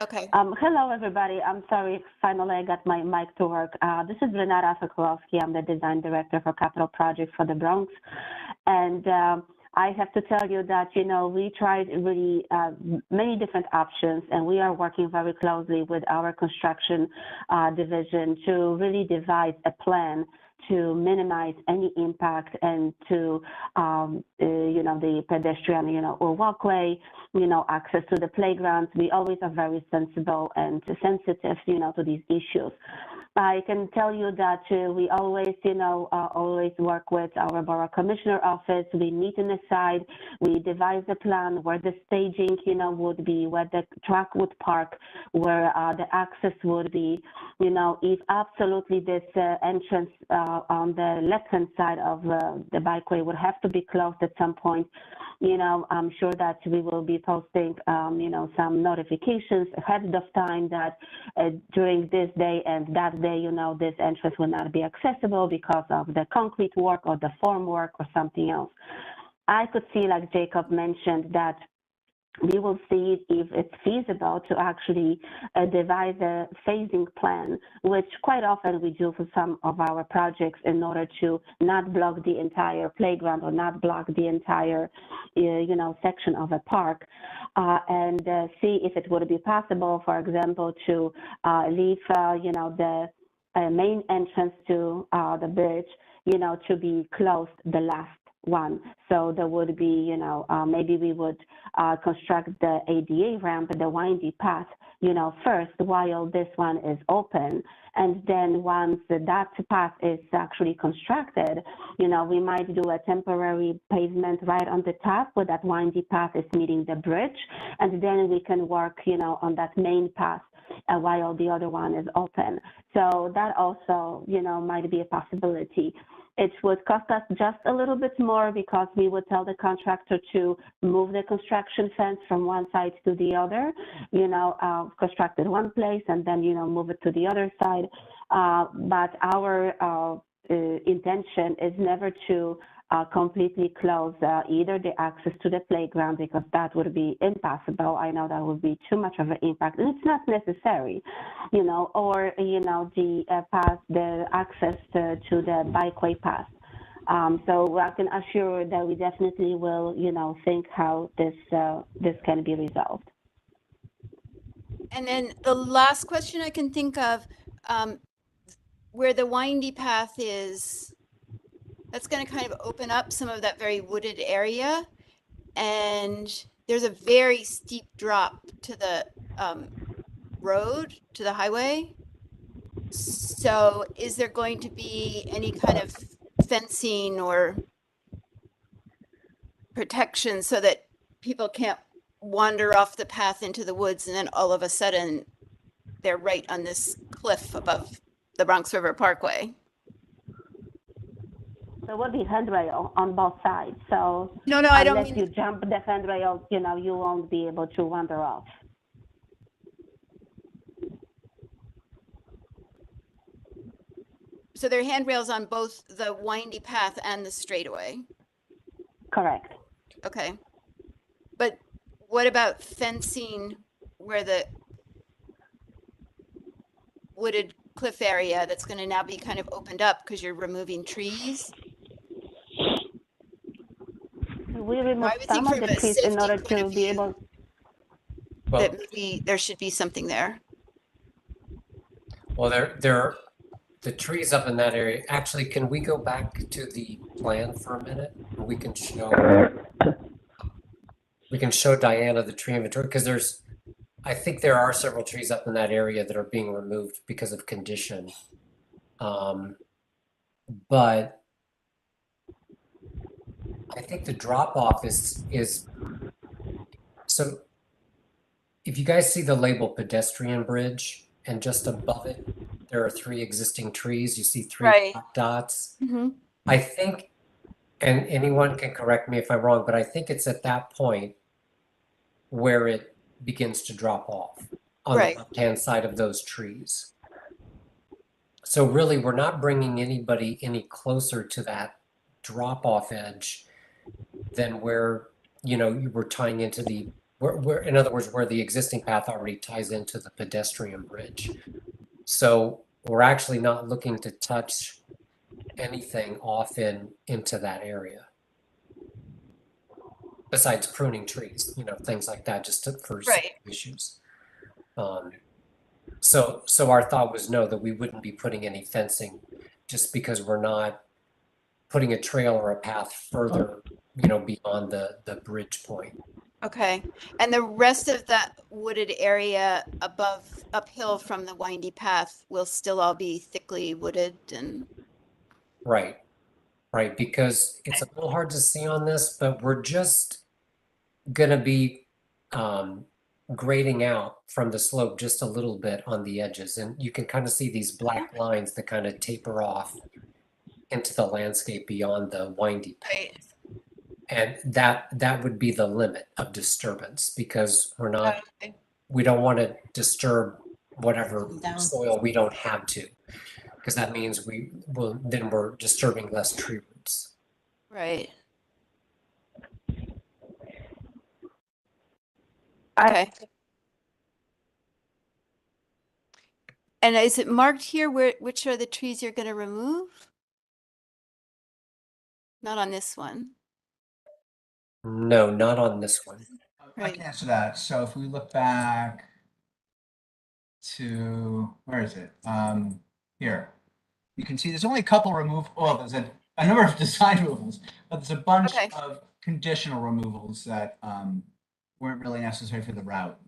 Okay. Hello, everybody. I'm sorry. Finally, I got my mic to work. This is Renata Sokolowski. I'm the design director for capital projects for the Bronx. And I have to tell you that, we tried really many different options, and we are working very closely with our construction division to really devise a plan to minimize any impact and to, the pedestrian, or walkway, access to the playgrounds. We always are very sensible and sensitive, to these issues. I can tell you that we always, always work with our borough commissioner office. We meet in the side, we devise a plan where the staging, would be, where the truck would park, where the access would be. If absolutely this entrance on the left-hand side of the bikeway would have to be closed at some point, I'm sure that we will be posting, some notifications ahead of time that during this day and that day, this entrance will not be accessible because of the concrete work or the form work or something else. I could see, like Jacob mentioned, that we will see if it's feasible to actually devise a phasing plan, which quite often we do for some of our projects in order to not block the entire playground or not block the entire, section of a park, and see if it would be possible, for example, to leave, the main entrance to the bridge, to be closed the last one. So there would be, maybe we would construct the ADA ramp, the windy path, first while this one is open. And then once that path is actually constructed, we might do a temporary pavement right on the top where that windy path is meeting the bridge. And then we can work, on that main path while the other one is open. So that also, might be a possibility. It would cost us just a little bit more because we would tell the contractor to move the construction fence from one side to the other, construct it one place and then, move it to the other side. But our intention is never to completely close either the access to the playground, because that would be impossible. I know that would be too much of an impact, and it's not necessary, or the path, the access to the bikeway path. So I can assure that we definitely will, think how this can be resolved. And then the last question I can think of, where the windy path is, that's going to kind of open up some of that very wooded area. And there's a very steep drop to the road, to the highway. So is there going to be any kind of fencing or protection so that people can't wander off the path into the woods and then all of a sudden they're right on this cliff above the Bronx River Parkway? There will be handrail on both sides. So no, I don't unless mean you jump the handrail, you won't be able to wander off. So there are handrails on both the windy path and the straightaway? Correct. Okay. But what about fencing where the wooded cliff area that's going to now be kind of opened up because you're removing trees? We remove some of the trees in order to be able. Well, that maybe there should be something there. Well, there are the trees up in that area. Actually, can we go back to the plan for a minute? We can show Diana the tree inventory, because I think there are several trees up in that area that are being removed because of condition. But I think the drop off is so if you guys see the label pedestrian bridge and just above it, there are 3 existing trees. You see 3 right. dots. Mm-hmm. I think, and anyone can correct me if I'm wrong, but I think it's at that point where it begins to drop off on right. the left-hand side of those trees. So really, we're not bringing anybody any closer to that drop-off edge than where, you were tying into the, where, in other words, where the existing path already ties into the pedestrian bridge. So we're actually not looking to touch anything off into that area. besides pruning trees, things like that, just for Right. safety issues. So our thought was no, that we wouldn't be putting any fencing just because we're not putting a trail or a path further, beyond the bridge point. Okay, and the rest of that wooded area uphill from the windy path will still all be thickly wooded and, Right, because it's a little hard to see on this, but we're just gonna be grading out from the slope just a little bit on the edges, and you can kind of see these black lines that kind of taper off into the landscape beyond the windy path. And that would be the limit of disturbance, because we don't want to disturb whatever soil we don't have to, because that means then we're disturbing less tree roots. right? Okay. And is it marked here which are the trees you're going to remove? Not on this one. No, not on this one. I can answer that. So if we look back to, where is it? Here, you can see there's only a couple there's a number of design removals, but there's a bunch of conditional removals that weren't really necessary for the route.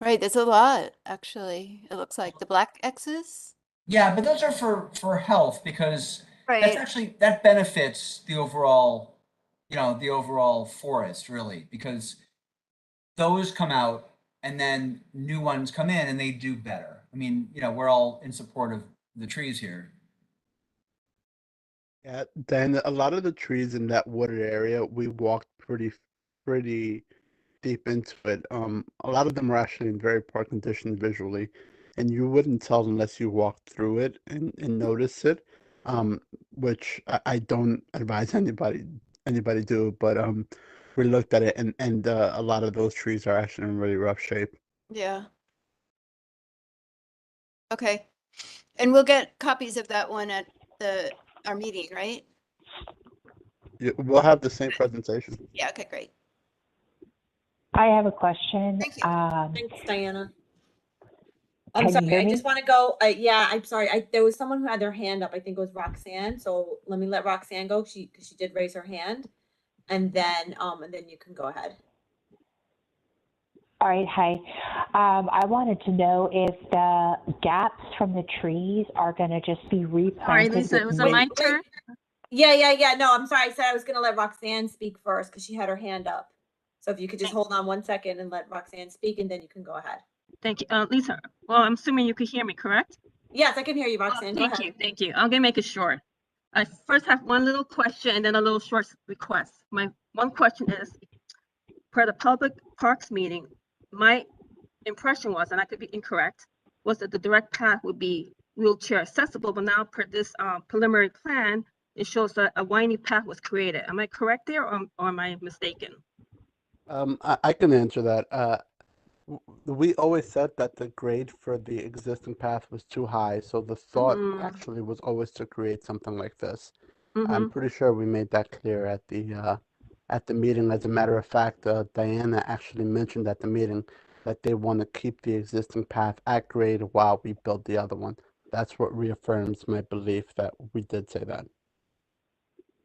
Right, there's a lot, actually. It looks like the black X's. Yeah, but those are for health, because Right. that benefits the overall, the overall forest, really, because those come out and then new ones come in and they do better. I mean, we're all in support of the trees here. Yeah, then a lot of the trees in that wooded area, we walked pretty deep into it. A lot of them are actually in very poor condition visually, and you wouldn't tell unless you walked through it and notice it. Which I don't advise anybody do, but we looked at it, and a lot of those trees are actually in really rough shape. Yeah. Okay. And we'll get copies of that one at our meeting, right? Yeah, we'll have the same presentation. Yeah, okay, great. I have a question. Thank you. Thanks, Diana. I'm Can you sorry, hear I me? just want to go, yeah, I'm sorry. There was someone who had their hand up. I think it was Roxanne. So let me let Roxanne go. Because she did raise her hand. And then you can go ahead. All right, hi. I wanted to know if the gaps from the trees are going to just be replanted. Sorry, Lisa, it was my turn. Yeah. No, I'm sorry. I said I was going to let Roxanne speak first because she had her hand up. So if you could just hold on 1 second and let Roxanne speak, and then you can go ahead. Thank you. Lisa, well, I'm assuming you could hear me, correct? Yes, I can hear you, Roxanne. Go ahead. Thank you. I'm going to make it short. I first have one little question and then a little short request. My one question is, per the public parks meeting, my impression was, and I could be incorrect, was that the direct path would be wheelchair accessible, but now per this preliminary plan, it shows that a winding path was created. Am I correct there, or am I mistaken? I can answer that. We always said that the grade for the existing path was too high, so the thought actually was always to create something like this. I'm pretty sure we made that clear at the meeting. As a matter of fact, Diana actually mentioned at the meeting that they want to keep the existing path at grade while we build the other one. That's what reaffirms my belief that we did say that.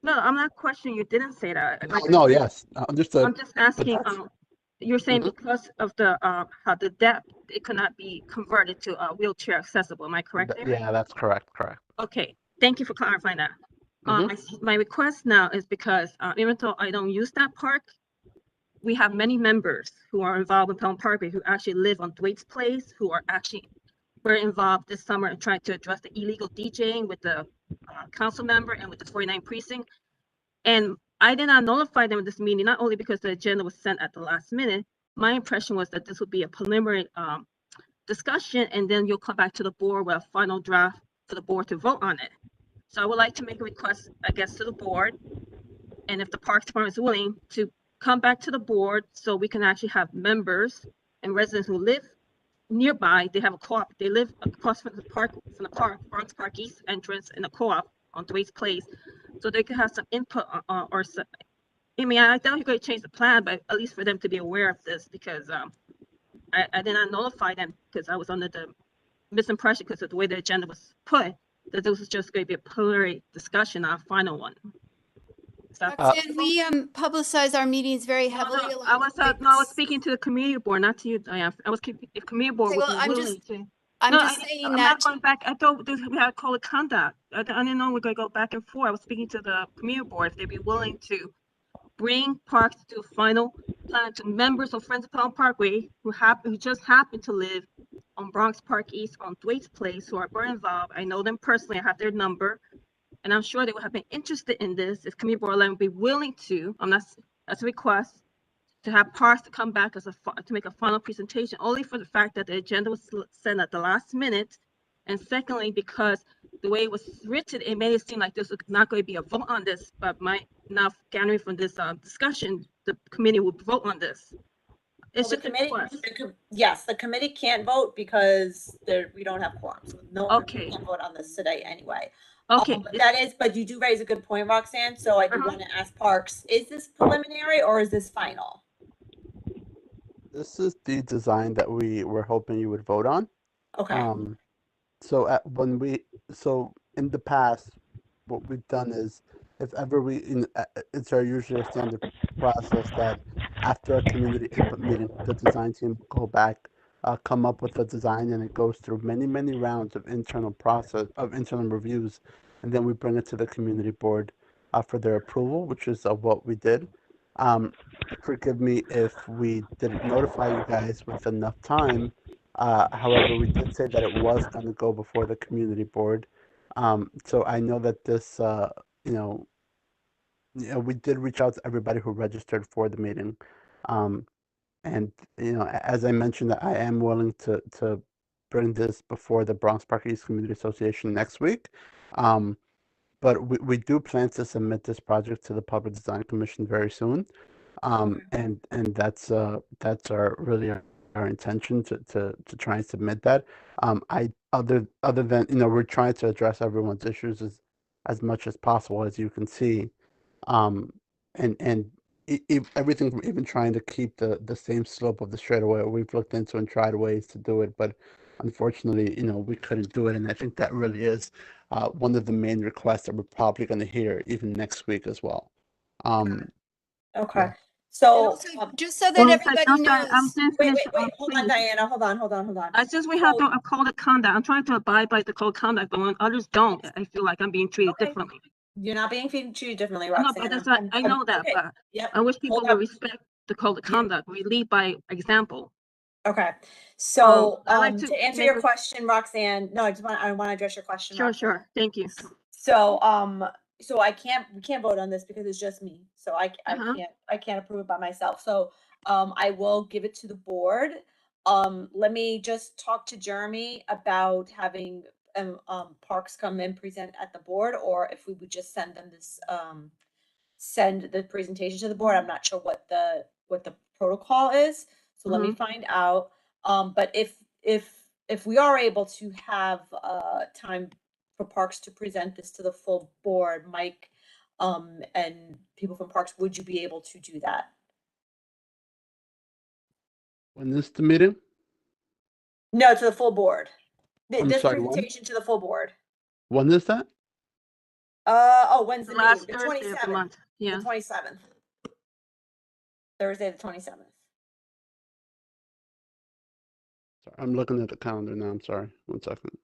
No, I'm not questioning you didn't say that. No, yes, understood. I'm just asking, you're saying because of the how the depth, it cannot be converted to wheelchair accessible. Am I correct there? Yeah, that's correct. Okay, thank you for clarifying that. My request now is because even though I don't use that park, we have many members who are involved in Pelham Parkway who actually live on Thwaites Place, who are actually very involved this summer in trying to address the illegal DJing with the council member and with the 49th precinct. And I did not notify them of this meeting, not only because the agenda was sent at the last minute. My impression was that this would be a preliminary discussion, and then you'll come back to the board with a final draft for the board to vote on it. So I would like to make a request, I guess, to the board, and if the Parks Department is willing to come back to the board so we can actually have members and residents who live nearby. They have a co-op. They live across from the park, Bronx Park East entrance in a co-op on Thwaites Place. So they can have some input or I mean, I doubt you're going to change the plan, but at least for them to be aware of this, because I did not notify them because I was under the misimpression because of the way the agenda was put, that this was just going to be a preliminary discussion, not a final one. Roxanne, we publicize our meetings very heavily. I was speaking to the community board, not to you, Diane. I was if community board Okay, was well, I'm willing to. I'm No, just saying I'm that. not going back. I thought we had code of conduct. I didn't know we are going to go back and forth. I was speaking to the community board if they'd be willing to bring parks to final plan to members of Friends of Pelham Parkway who just happen to live on Bronx Park East on Thwaites Place, who are very involved. I know them personally. I have their number, and I'm sure they would have been interested in this if community board would be willing to. That's a request to have parks to come back to make a final presentation, only for the fact that the agenda was sent at the last minute, and secondly because the way it was written, it made it seem like this was not going to be a vote on this, but now gathering from this discussion, the committee would vote on this. It's Well, just a request. yes, the committee can't vote because we don't have quorum. So no one Okay. can vote on this today anyway. Okay. But you do raise a good point, Roxanne. So I do want to ask Parks, is this preliminary or is this final? This is the design that we were hoping you would vote on. Okay. So in the past, what we've done is, if ever it's usually a standard process that after a community input meeting, the design team will go back, come up with a design, and it goes through many, many rounds of internal reviews, and then we bring it to the community board for their approval, which is what we did. Forgive me if we didn't notify you guys with enough time. However, we did say that it was going to go before the community board. So I know that this, we did reach out to everybody who registered for the meeting. And, as I mentioned, I am willing to bring this before the Bronx Park East Community Association next week. But we do plan to submit this project to the Public Design Commission very soon. And that's our intention to try and submit that. Other than, we're trying to address everyone's issues as much as possible, as you can see. Everything from even trying to keep the same slope of the straightaway, we've looked into and tried ways to do it, but unfortunately, we couldn't do it. And I think that really is one of the main requests that we're probably going to hear even next week as well. Okay. Yeah. So just so that everybody knows. Wait, hold on, Diana. Hold on. Since we have a code of conduct, I'm trying to abide by the code of conduct, but when others don't, I feel like I'm being treated differently. You're not being treated differently, Roxanne. No, but I know that, okay. but Yep. I wish people would respect the code of conduct. We lead by example. Okay. So I'd like to answer your question, Roxanne, no, I want to address your question. Sure. Thank you. So we can't vote on this because it's just me. So I can't approve it by myself. So I will give it to the board. Let me just talk to Jeremy about having Parks come and present at the board, or if we would just send them this send the presentation to the board. I'm not sure what the protocol is. So let me find out. But if we are able to have time for Parks to present this to the full board, Mike, and people from Parks, would you be able to do that? When is the meeting? No, to the full board. This sorry, presentation to the full board. When is that? When's the last meeting? The Thursday of the 27th. month. Yeah. The 27th. Thursday the 27th. Sorry, I'm looking at the calendar now. I'm sorry. 1 second.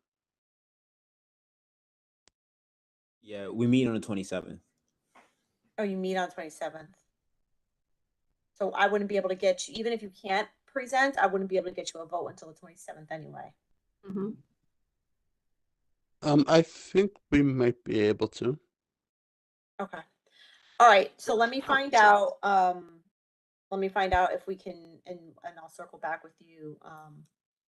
Yeah, we meet on the 27th. Oh, you meet on 27th. So I wouldn't be able to get you, even if you can't present, I wouldn't be able to get you a vote until the 27th anyway. I think we might be able to. Okay. All right. So let me find out. If we can, and I'll circle back with you,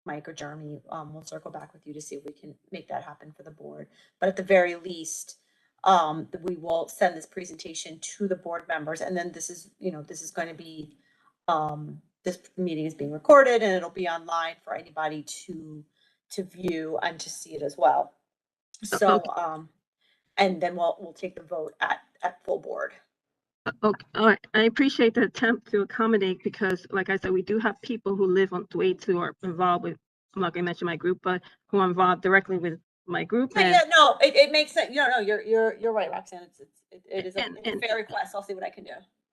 Mike or Jeremy. We'll circle back with you to see if we can make that happen for the board. But at the very least, we will send this presentation to the board members, and then this is going to be, this meeting is being recorded, and it'll be online for anybody to view and to see it as well. So, and then we'll take the vote at full board. Okay, all right. I appreciate the attempt to accommodate because, like I said, we do have people who live on Thwaites who are involved with, I'm not gonna mention my group, but who are involved directly with my group. Yeah, And, yeah, no, it makes sense. No, you're right, Roxanne. It is a and fair request. I'll see what I can do.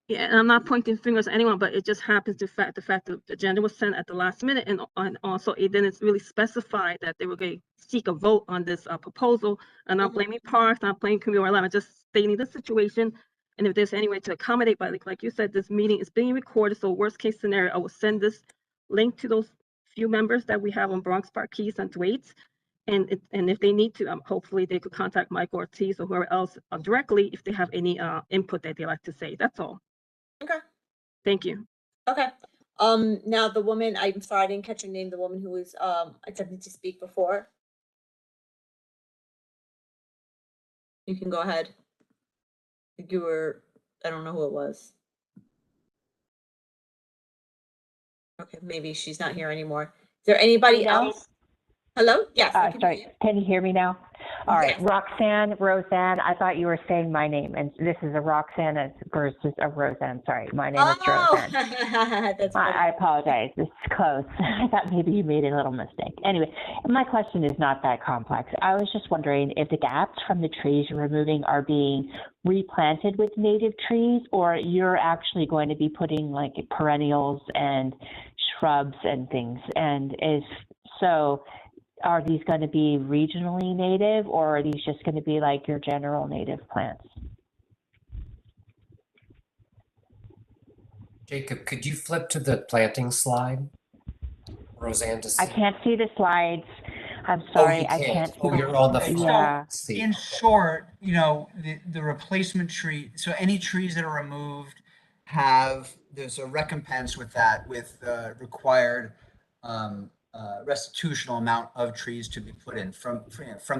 yeah, and I'm not pointing fingers at anyone, but it just happens the fact that the agenda was sent at the last minute, and also it didn't really specify that they were going to seek a vote on this proposal. And not blaming Parks, not blaming Community 11, just stating the situation. And if there's any way to accommodate, but like you said, this meeting is being recorded. So worst case scenario, I will send this link to those few members that we have on Bronx Park Keys and Thwaites. And if they need to, hopefully they could contact Mike Ortiz or whoever else directly if they have any input that they like to say. That's all. Okay. Thank you. Okay. Now the woman, I'm sorry, I didn't catch her name, the woman who was attempting to speak before. You can go ahead. You were, I don't know who it was. Okay, maybe she's not here anymore. Is there anybody else? Hello? Yes. I can hear you. Sorry, can you hear me now? All right, Yes. Roseanne, I thought you were saying my name, and this is a Roxanne versus a Roseanne. Sorry, my name is Roseanne. That's funny. I apologize. This is close. I thought maybe you made a little mistake. Anyway, my question is not that complex. I was just wondering if the gaps from the trees you're removing are being replanted with native trees, or you're actually going to be putting like perennials and shrubs and things. And if so, are these going to be regionally native, or are these just going to be like your general native plants? Jacob, could you flip to the planting slide? Roseanne, to see. I can't see the slides. I'm sorry, I can't see. Oh, you're on the Okay, phone. Yeah. See. In short, you know, the replacement tree, so any trees that are removed there's a recompense with that, with required restitutional amount of trees to be put in from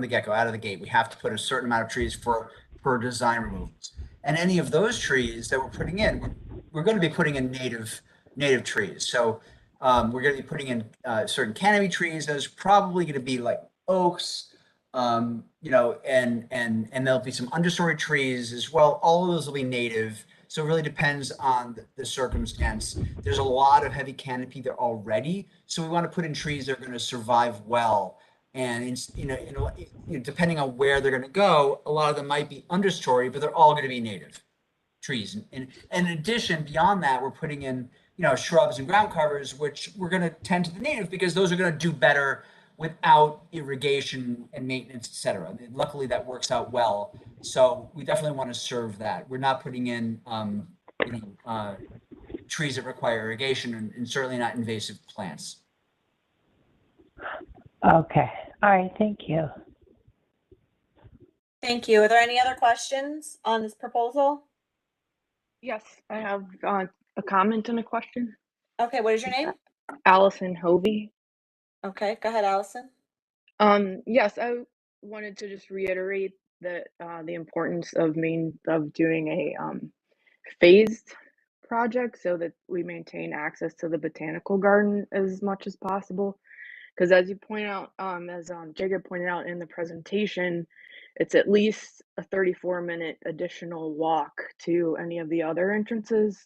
the get-go, out of the gate. We have to put a certain amount of trees per design removals. And any of those trees that we're putting in, we're going to be putting in native trees. So we're going to be putting in certain canopy trees. Those are probably going to be like oaks, you know, and there'll be some understory trees as well. All of those will be native. So it really depends on the circumstance. There's a lot of heavy canopy there already. So we want to put in trees that are going to survive well. And depending on where they're going to go, a lot of them might be understory, but they're all going to be native trees. And in addition, beyond that, we're putting in, you know, shrubs and ground covers, which we're going to tend to the native because those are going to do better without irrigation and maintenance, et cetera. And luckily that works out well. So we definitely want to serve that. We're not putting in, trees that require irrigation and certainly not invasive plants. Okay. All right. Thank you. Thank you. Are there any other questions on this proposal? Yes, I have a comment and a question. Okay, what is your name? Allison Hovey. Okay, go ahead, Allison. Yes, I wanted to just reiterate that the importance of doing a phased project so that we maintain access to the botanical garden as much as possible. Because as you point out, as Jacob pointed out in the presentation, it's at least a 34-minute additional walk to any of the other entrances.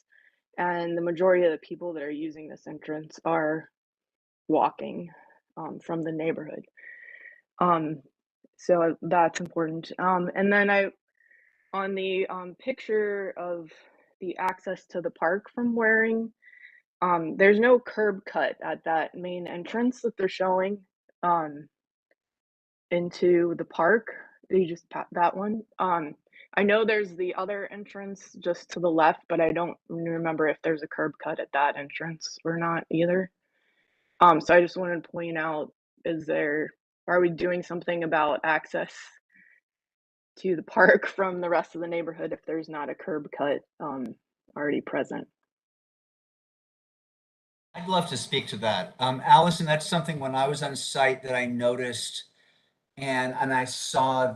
And the majority of the people that are using this entrance are walking from the neighborhood. So that's important. And then on the picture of the access to the park from Waring, there's no curb cut at that main entrance that they're showing into the park. You just that one. I know there's the other entrance just to the left, but I don't remember if there's a curb cut at that entrance or not either. So I just wanted to point out, are we doing something about access to the park from the rest of the neighborhood if there's not a curb cut already present? I'd love to speak to that. Allison, that's something when I was on site that I noticed, and I saw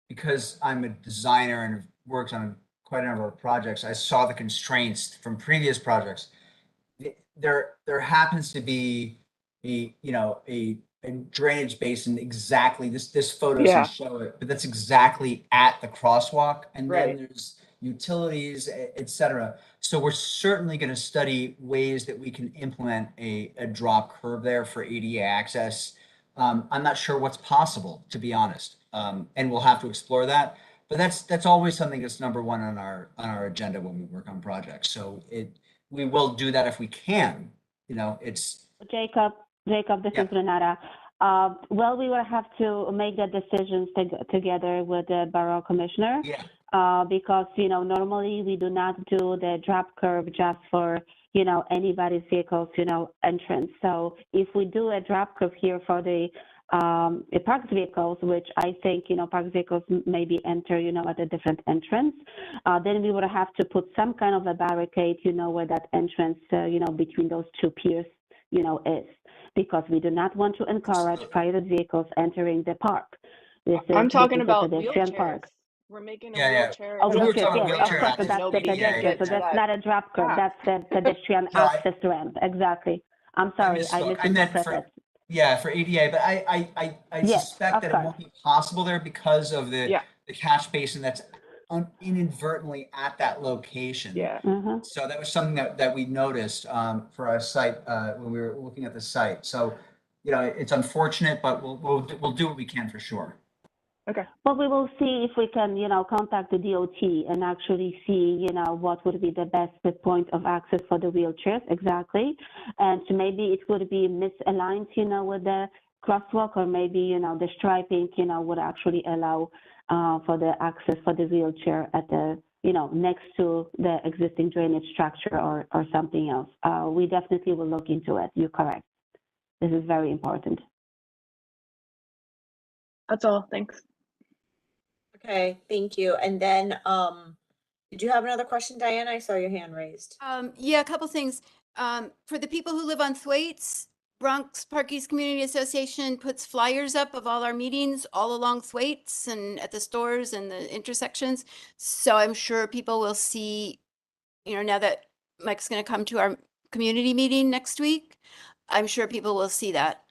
because I'm a designer and have worked on quite a number of projects, I saw the constraints from previous projects. There happens to be a drainage basin exactly, this photo doesn't show it, but that's exactly at the crosswalk. And then utilities, et cetera. So we're certainly going to study ways that we can implement a drop curb there for ADA access. I'm not sure what's possible, to be honest, and we'll have to explore that. But that's always something that's number one on our agenda when we work on projects. So we will do that if we can. You know, it's Jacob, this Yeah. is Renata. Well, we will have to make the decisions together with the borough commissioner. Yeah. Because, you know, normally we do not do the drop curb just for, you know, anybody's vehicles, you know, entrance. So if we do a drop curb here for the parked vehicles, which I think, you know, parked vehicles maybe enter, you know, at a different entrance, then we would have to put some kind of a barricade, you know, where that entrance, you know, between those two piers, you know, is, because we do not want to encourage private vehicles entering the park. I'm talking a about pedestrian park. wheelchairs. We're making a Yeah, yeah. wheelchair. Oh, We were wheelchair, talking yes, wheelchair of course, access. so that's the Nobody can pedestrian, get so to that's that not a drop curb, path. that's the pedestrian No, access ramp, exactly. I'm sorry, I misspoke. I meant misinterpreted. for ADA, but I Yes, suspect of that it course. won't be possible there because of the Yeah. catch basin that's inadvertently at that location. Yeah. Mhm. So that was something that we noticed for our site when we were looking at the site. So, you know, it's unfortunate, but we'll do what we can for sure. Okay. But we will see if we can, you know, contact the DOT and actually see, you know, what would be the best point of access for the wheelchairs, exactly. And maybe it would be misaligned, you know, with the crosswalk, or maybe, you know, the striping, you know, would actually allow for the access for the wheelchair at the, you know, next to the existing drainage structure or something else. We definitely will look into it. You're correct. This is very important. That's all. Thanks. Okay, thank you. And then, did you have another question, Diana? I saw your hand raised. Yeah, a couple things. For the people who live on Thwaites, Bronx Park East Community Association puts flyers up of all our meetings all along Thwaites and at the stores and the intersections. So I'm sure people will see, you know, now that Mike's going to come to our community meeting next week, I'm sure people will see that.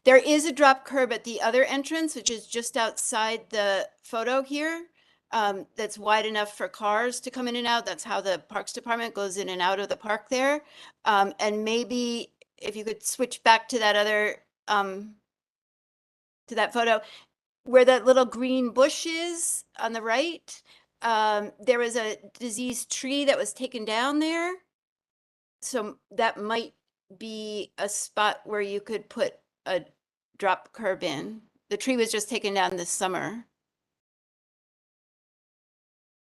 There is a drop curb at the other entrance, which is just outside the photo here. That's wide enough for cars to come in and out. That's how the Parks Department goes in and out of the park there. And maybe if you could switch back to that other, to that photo, where that little green bush is on the right, there was a diseased tree that was taken down there. So that might be a spot where you could put a drop curb in. The tree was just taken down this summer.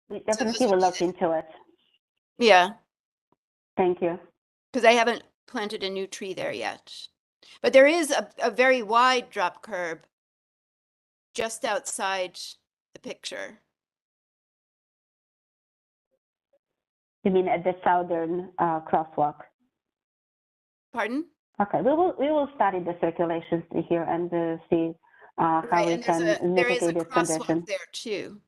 We definitely will look into it. Yeah, Thank you. because I haven't planted a new tree there yet. But there is a very wide drop curb just outside the picture. You mean at the southern crosswalk? Pardon? Okay, we will study the circulations here and see how Right, we and can there is a mitigate this condition. crosswalk there too,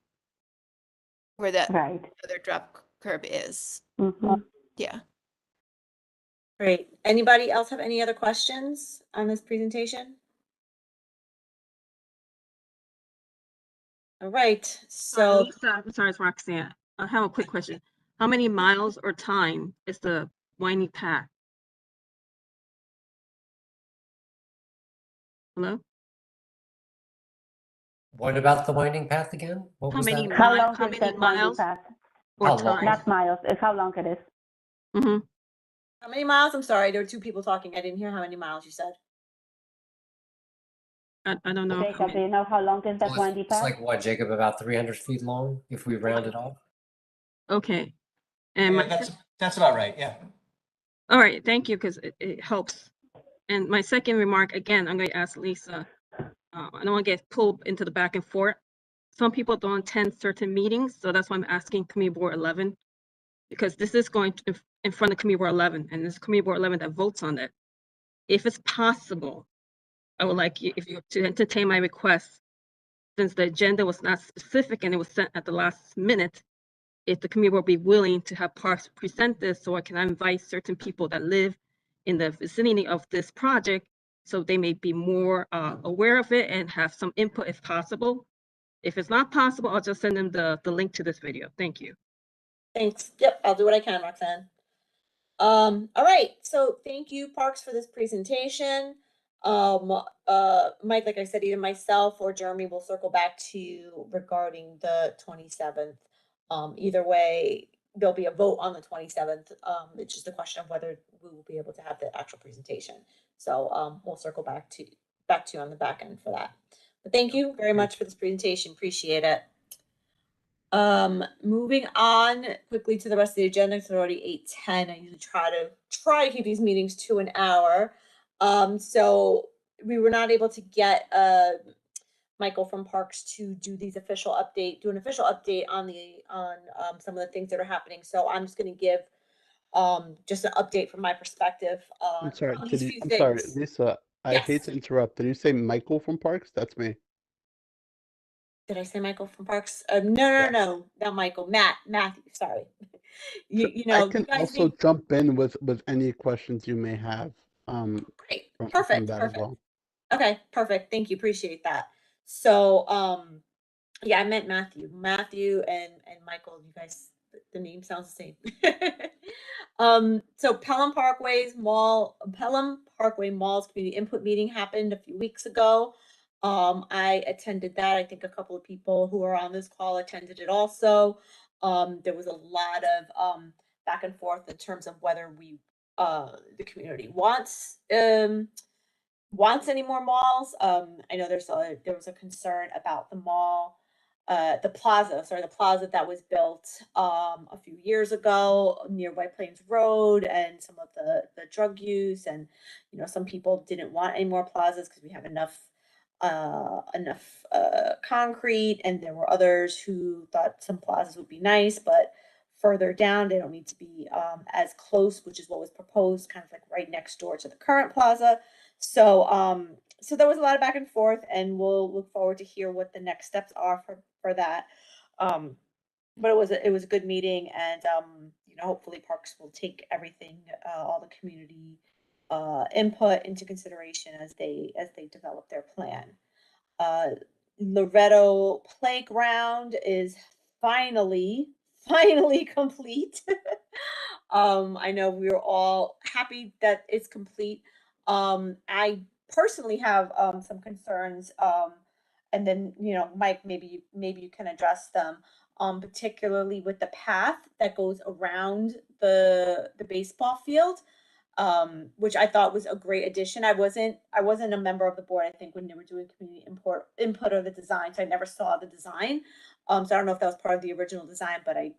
where that Right. other drop curb is. Mhm. Yeah. Great. Anybody else have any other questions on this presentation? All right, so Lisa, I'm sorry, it's Roxanne. I have a quick question. How many miles or time is the winding path? Hello? What about the winding path again? What How was many that? How mi- long how is many that winding miles path? or How long? time? Not miles, it's how long it is. Mm-hmm. how many miles? I'm sorry, there were two people talking. I didn't hear how many miles you said. I don't know. how Jacob, do many. you know how long is that Well, winding it's path? like what, Jacob, about 300 feet long if we round it off? Okay. And Yeah, my, that's about right. Yeah. all right, thank you, because it helps. And my second remark, again, I'm going to ask Lisa. I don't want to get pulled into the back and forth. Some people don't attend certain meetings, so that's why I'm asking Committee Board 11, because this is going to in front of Committee Board 11, and this Committee Board 11 that votes on it. If it's possible, I would like you, if you to entertain my request, since the agenda was not specific and it was sent at the last minute, if the committee will be willing to have Parks present this, so I can invite certain people that live in the vicinity of this project, so they may be more aware of it and have some input if possible. If it's not possible, I'll just send them the link to this video. Thank you. Thanks. Yep, I'll do what I can, Roxanne. All right, so thank you, Parks, for this presentation. Mike, like I said, either myself or Jeremy will circle back to you regarding the 27th. Either way, there'll be a vote on the 27th. It's just a question of whether we will be able to have the actual presentation. So we'll circle back to you on the back end for that. But thank you very much for this presentation. Appreciate it. Moving on quickly to the rest of the agenda. It's already 8:10. I usually try to keep these meetings to an hour. So we were not able to get Michael from Parks to do an official update on some of the things that are happening. So I'm just going to give just an update from my perspective on I'm sorry, these few I'm sorry, things. Lisa, I hate Yes. to interrupt. Did you say Michael from Parks? That's me. Did I say Michael from Parks? No, not Michael. Matthew. Sorry. you I know, you can guys also being jump in with any questions you may have great. from Perfect. that as well. Okay, perfect. Thank you. Appreciate that. So, yeah, I meant Matthew. Matthew and Michael, you guys, the name sounds the same. So Pelham Parkway Mall's community input meeting happened a few weeks ago. I attended that. I think a couple of people who are on this call attended it also. There was a lot of back and forth in terms of whether the community wants any more malls. I know there was a concern about the mall, the plaza that was built a few years ago near White Plains Road, and some of the drug use, and some people didn't want any more plazas because we have enough concrete, and there were others who thought some plazas would be nice, but further down they don't need to be as close, which is what was proposed, kind of like right next door to the current plaza. So so there was a lot of back and forth, and we'll look forward to hear what the next steps are for that. But it was a good meeting, and hopefully Parks will take everything, all the community input into consideration as they develop their plan. Loretto Playground is finally complete. I know we were all happy that it's complete. I personally have some concerns, and then Mike, maybe you can address them, particularly with the path that goes around the baseball field, which I thought was a great addition. I wasn't a member of the board, I think, when they were doing community input of the design, so I never saw the design. So I don't know if that was part of the original design, but I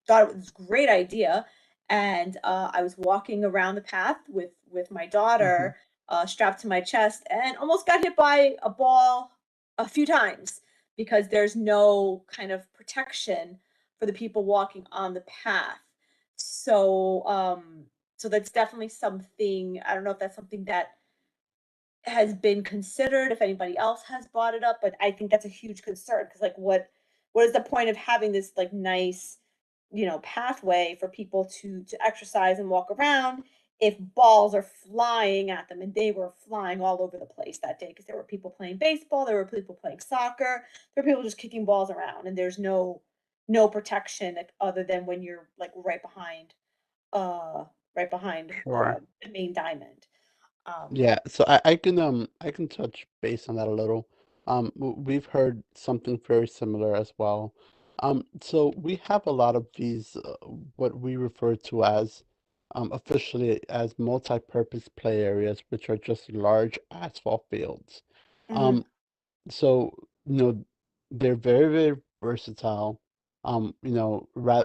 thought it was a great idea. And I was walking around the path with my daughter, strapped to my chest, and almost got hit by a ball a few times because there's no kind of protection for the people walking on the path. So so that's definitely something. I don't know if that's something that has been considered, if anybody else has brought it up, but I think that's a huge concern, because like what is the point of having this like nice pathway for people to exercise and walk around if balls are flying at them? And they were flying all over the place that day, because there were people playing baseball, there were people playing soccer, there were people just kicking balls around, and there's no protection other than when you're like right behind Sure. the main diamond. Yeah, so I can touch base on that a little. We've heard something very similar as well. So we have a lot of these what we refer to as officially as multi-purpose play areas, which are just large asphalt fields. Mhm. So, they're very, very versatile. Ra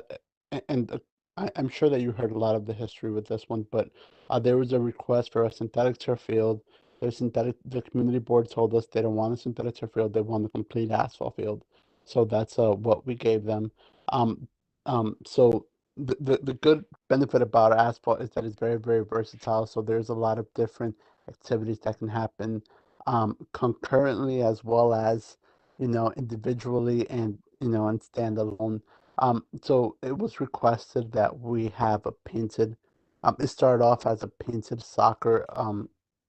and I'm sure that you heard a lot of the history with this one, but there was a request for a synthetic turf field. The community board told us they don't want a synthetic turf field, they want a complete asphalt field. So that's what we gave them. Um, so the good benefit about asphalt is that it's very, very versatile. So there's a lot of different activities that can happen concurrently, as well as individually, and and standalone. So it was requested that we have a painted. It started off as a painted soccer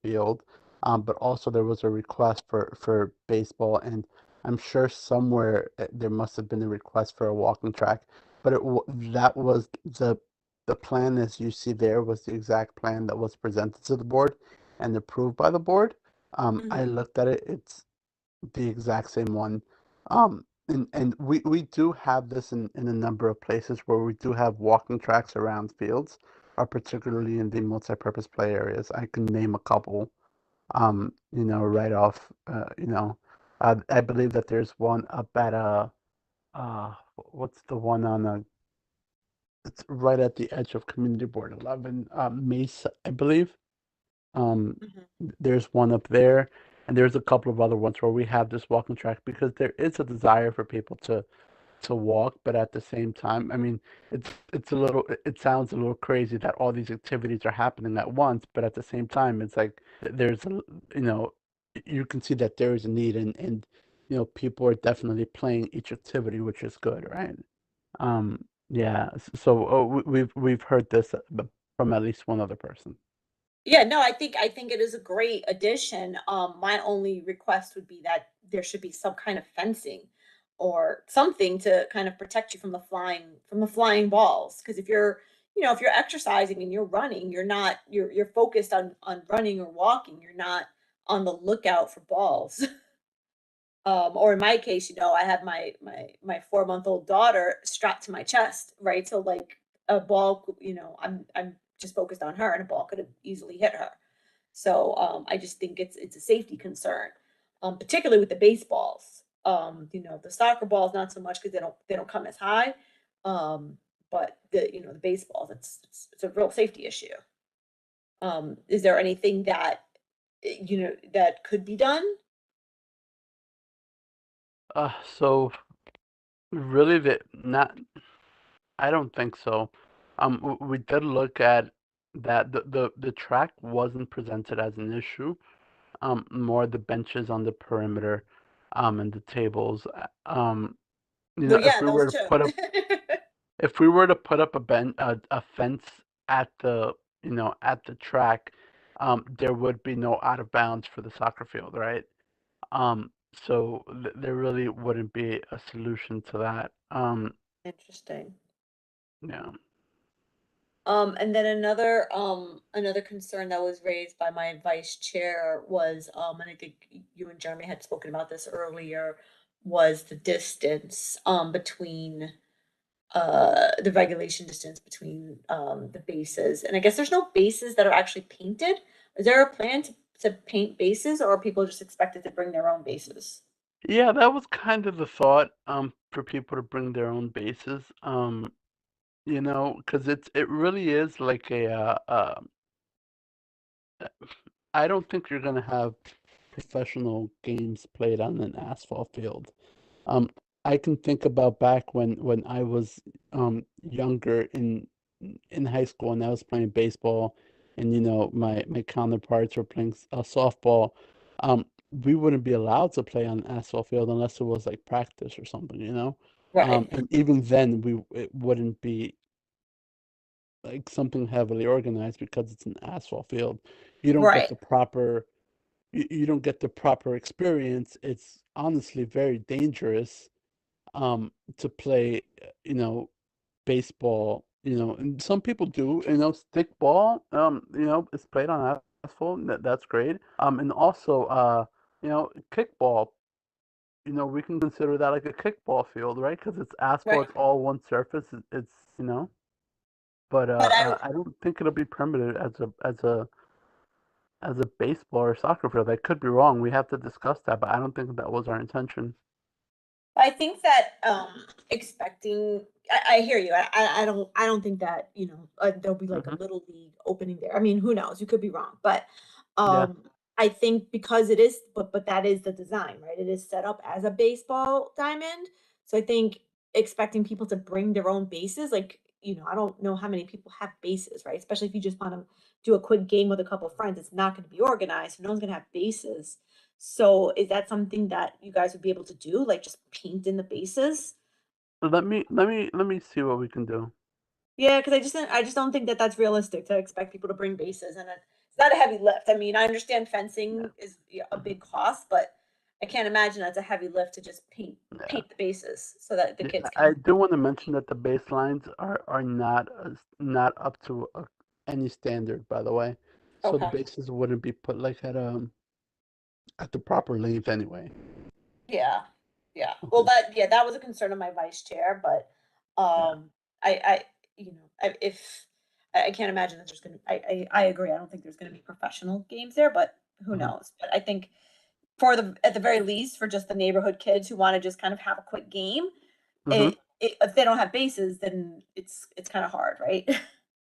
field, but also there was a request for baseball, and I'm sure somewhere there must have been a request for a walking track, but that was the plan as you see there was the exact plan that was presented to the board and approved by the board. I looked at it; it's the exact same one. And we do have this in a number of places where we do have walking tracks around fields, particularly in the multi-purpose play areas. I can name a couple, right off, I believe that there's one up at what's the one on it's right at the edge of Community Board 11, Mace, I believe. Um, there's one up there, and there's a couple of other ones where we have this walking track because there is a desire for people to walk, but at the same time, I mean, it sounds a little crazy that all these activities are happening at once, but at the same time, it's like there's you know, you can see that there is a need, and people are definitely playing each activity, which is good, right? Yeah. So we've heard this from at least one other person. Yeah, no, I think it is a great addition. My only request would be that there should be some kind of fencing or something to kind of protect you from the flying balls. Because if you're exercising and you're running, you're focused on running or walking. You're not on the lookout for balls. Or in my case, I have my 4-month-old daughter strapped to my chest, right? So like a ball, I'm just focused on her, and a ball could have easily hit her. So I just think it's a safety concern, particularly with the baseballs. The soccer balls not so much because they don't come as high, but the baseballs, it's a real safety issue. Is there anything that that could be done? So really, not. I don't think so. We did look at that. The track wasn't presented as an issue. More the benches on the perimeter, and the tables. Well, If yeah, we those were to two. put up if we were to put up a fence at the track, there would be no out of bounds for the soccer field, right? Um, so there really wouldn't be a solution to that. Interesting. Yeah. And then another concern that was raised by my vice chair was, and I think you and Jeremy had spoken about this earlier, was the distance between the regulation distance between the bases. And I guess there's no bases that are actually painted. Is there a plan to paint bases, or are people just expected to bring their own bases? Yeah, that was kind of the thought, for people to bring their own bases, because it really is like I don't think you're gonna have professional games played on an asphalt field. Um, I can think about back when I was younger in high school and I was playing baseball, and my counterparts were playing softball. We wouldn't be allowed to play on an asphalt field unless it was like practice or something. Right. And even then, it wouldn't be like something heavily organized because it's an asphalt field. You don't get Right. the proper you don't get the proper experience. It's honestly very dangerous to play, baseball, and some people do, stick ball, is played on asphalt, and that's great. And also, kickball, we can consider that like a kickball field, right? Because it's asphalt, Right. it's all one surface. It's, but But I don't think it'll be permitted as a baseball or soccer field. I could be wrong. We have to discuss that, but I don't think that was our intention. I think that expecting, I hear you. I don't think that there'll be like a Hmm. little league opening there. I mean, who knows? You could be wrong, but Yeah. I think because it is, but that is the design, right? It is set up as a baseball diamond, so I think expecting people to bring their own bases, like I don't know how many people have bases, right? Especially if you just want to do a quick game with a couple of friends, it's not going to be organized. So no one's going to have bases. So is that something that you guys would be able to do? Like just paint in the bases? Let me see what we can do. Yeah, because I just don't think that that's realistic to expect people to bring bases, and it's not a heavy lift. I mean, I understand Yeah. fencing is a Mhm. big cost, but I can't imagine that's a heavy lift to just paint the bases so that the Yeah, kids I can. do want to mention that the baselines are not not up to any standard, by the way. So the Okay. bases wouldn't be put like at the proper length anyway. Yeah. Yeah. Well, that was a concern of my vice chair, but Yeah. I if I can't imagine that there's gonna. I agree. I don't think there's gonna be professional games there, but who Mhm. knows? But I think for the at the very least for just the neighborhood kids who want to just kind of have a quick game, Mhm. if they don't have bases, then it's kind of hard, right?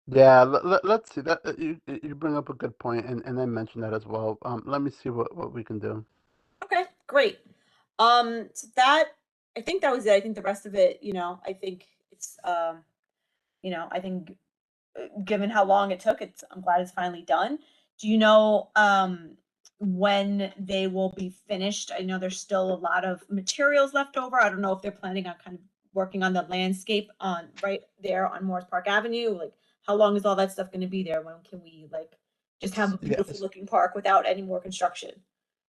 Yeah. Let's see that you bring up a good point, and I mentioned that as well. Let me see what we can do. Okay, great. So that I think that was it. I think the rest of it, I think it's I think given how long it took, I'm glad it's finally done. Do you know when they will be finished? I know there's still a lot of materials left over. I don't know if they're planning on kind of working on the landscape on right there on Morris Park Avenue. Like, how long is all that stuff going to be there? When can we like just have a beautiful Yes. looking park without any more construction?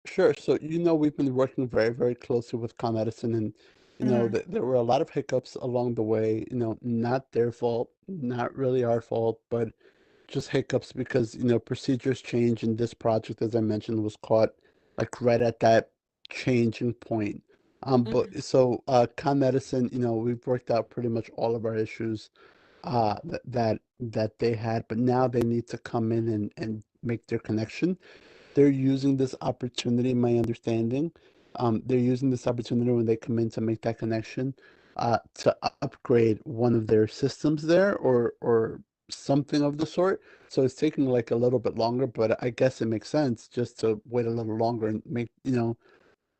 Sure. So, we've been working very, very closely with Con Edison, and Hmm. there were a lot of hiccups along the way. Not their fault, not really our fault, but just hiccups because procedures change, and this project, as I mentioned, was caught like right at that changing point. Hmm. But so Con Edison, we've worked out pretty much all of our issues that they had, but now they need to come in and make their connection. They're using this opportunity, my understanding. They're using this opportunity when they come in to make that connection, to upgrade one of their systems there, or something of the sort. So it's taking like a little bit longer, but I guess it makes sense just to wait a little longer and make,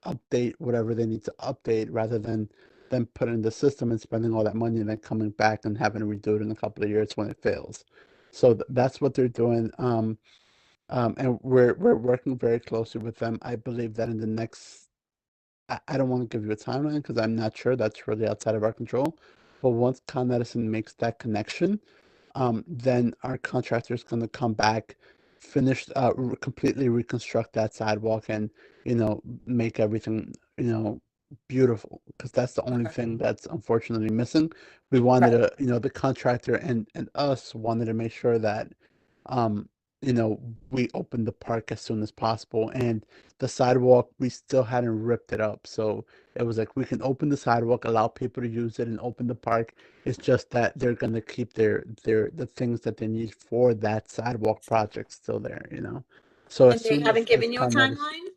update whatever they need to update rather than them put it in the system and spending all that money and then coming back and having to redo it in a couple of years when it fails. So that's what they're doing. And we're working very closely with them. I believe that in the next, I don't want to give you a timeline because I'm not sure. That's really outside of our control. But once Con Edison makes that connection, then our contractor is going to come back, finish, completely reconstruct that sidewalk, and make everything beautiful. Because that's the only Okay. thing that's unfortunately missing. We wanted Right. to, the contractor and us wanted to make sure that, um, we opened the park as soon as possible, and the sidewalk we still hadn't ripped it up, so it was like we can open the sidewalk, allow people to use it, and open the park. It's just that they're gonna keep the things that they need for that sidewalk project still there. So And as they soon haven't as given you a Con Edison, timeline?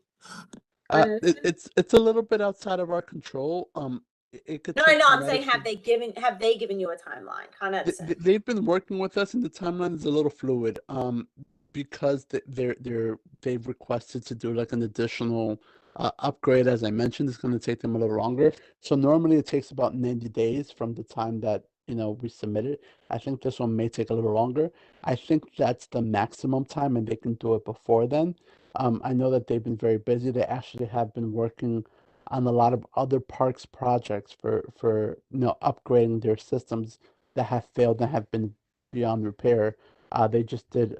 Con Edison? it's a little bit outside of our control. It could No, I take know. Con I'm saying, Edison. have they given you a timeline? Con Edison. They've been working with us, and the timeline is a little fluid. Because they've requested to do like an additional upgrade, as I mentioned, it's going to take them a little longer. So normally it takes about 90 days from the time that we submit it. I think this one may take a little longer. I think that's the maximum time, and they can do it before then. I know that they've been very busy. They actually have been working on a lot of other parks projects for upgrading their systems that have failed and have been beyond repair. They just did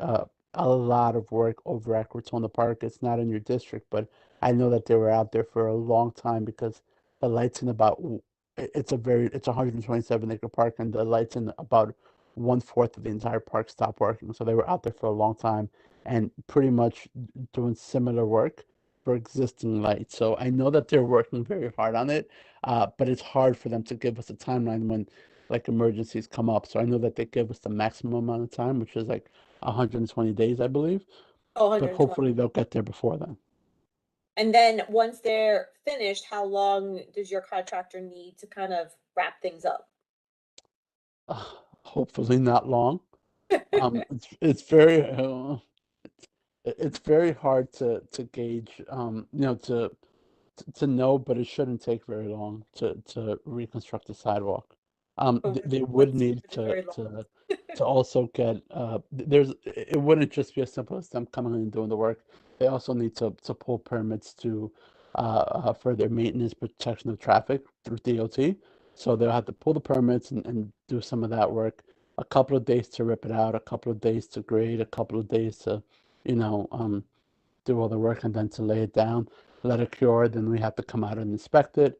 a lot of work over at Cortona Park. It's not in your district, but I know that they were out there for a long time because the lights in it's a 127-acre park, and the lights in about 1/4 of the entire park stopped working. So they were out there for a long time and pretty much doing similar work for existing lights. So I know that they're working very hard on it, but it's hard for them to give us a timeline when like emergencies come up. So I know that they give us the maximum amount of time, which is like 120 days, I believe. Oh, But 120. hopefully they'll get there before then. And then once they're finished, how long does your contractor need to kind of wrap things up? Hopefully not long. It's very it's very hard to gauge, to know, but it shouldn't take very long to reconstruct the sidewalk. They would What's need very long? to also get it wouldn't just be as simple as them coming in and doing the work. They also need to pull permits to for their maintenance protection of traffic through DOT. So they'll have to pull the permits and do some of that work. A couple of days to rip it out, a couple of days to grade, a couple of days to, you know, um, do all the work and then to lay it down. let it cure, then we have to come out and inspect it.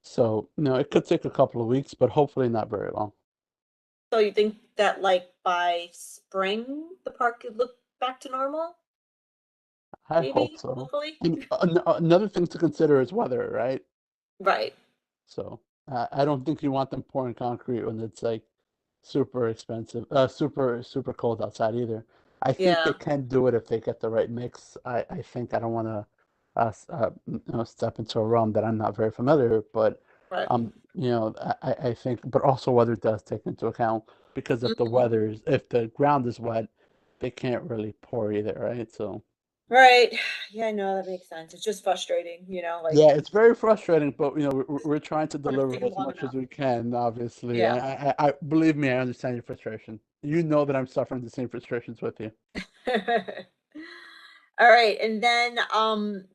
So, it could take a couple of weeks, but hopefully not very long. So you think that like by spring, the park could look back to normal? I Maybe, hope so. hopefully? And another thing to consider is weather, right? Right. So I don't think you want them pouring concrete when it's like super expensive, super cold outside either. I think they Yeah. can do it if they get the right mix. I think I don't want to step into a realm that I'm not very familiar, but Right. I think, but also weather does take into account because if if the ground is wet, they can't really pour either, right? So. Right. Yeah, no, that makes sense. It's just frustrating, like Yeah, it's very frustrating, but we're trying to but it's deliver taken as long much as enough. we can, obviously. Yeah. I believe me, I understand your frustration. You know that I'm suffering the same frustrations with you. All right, and then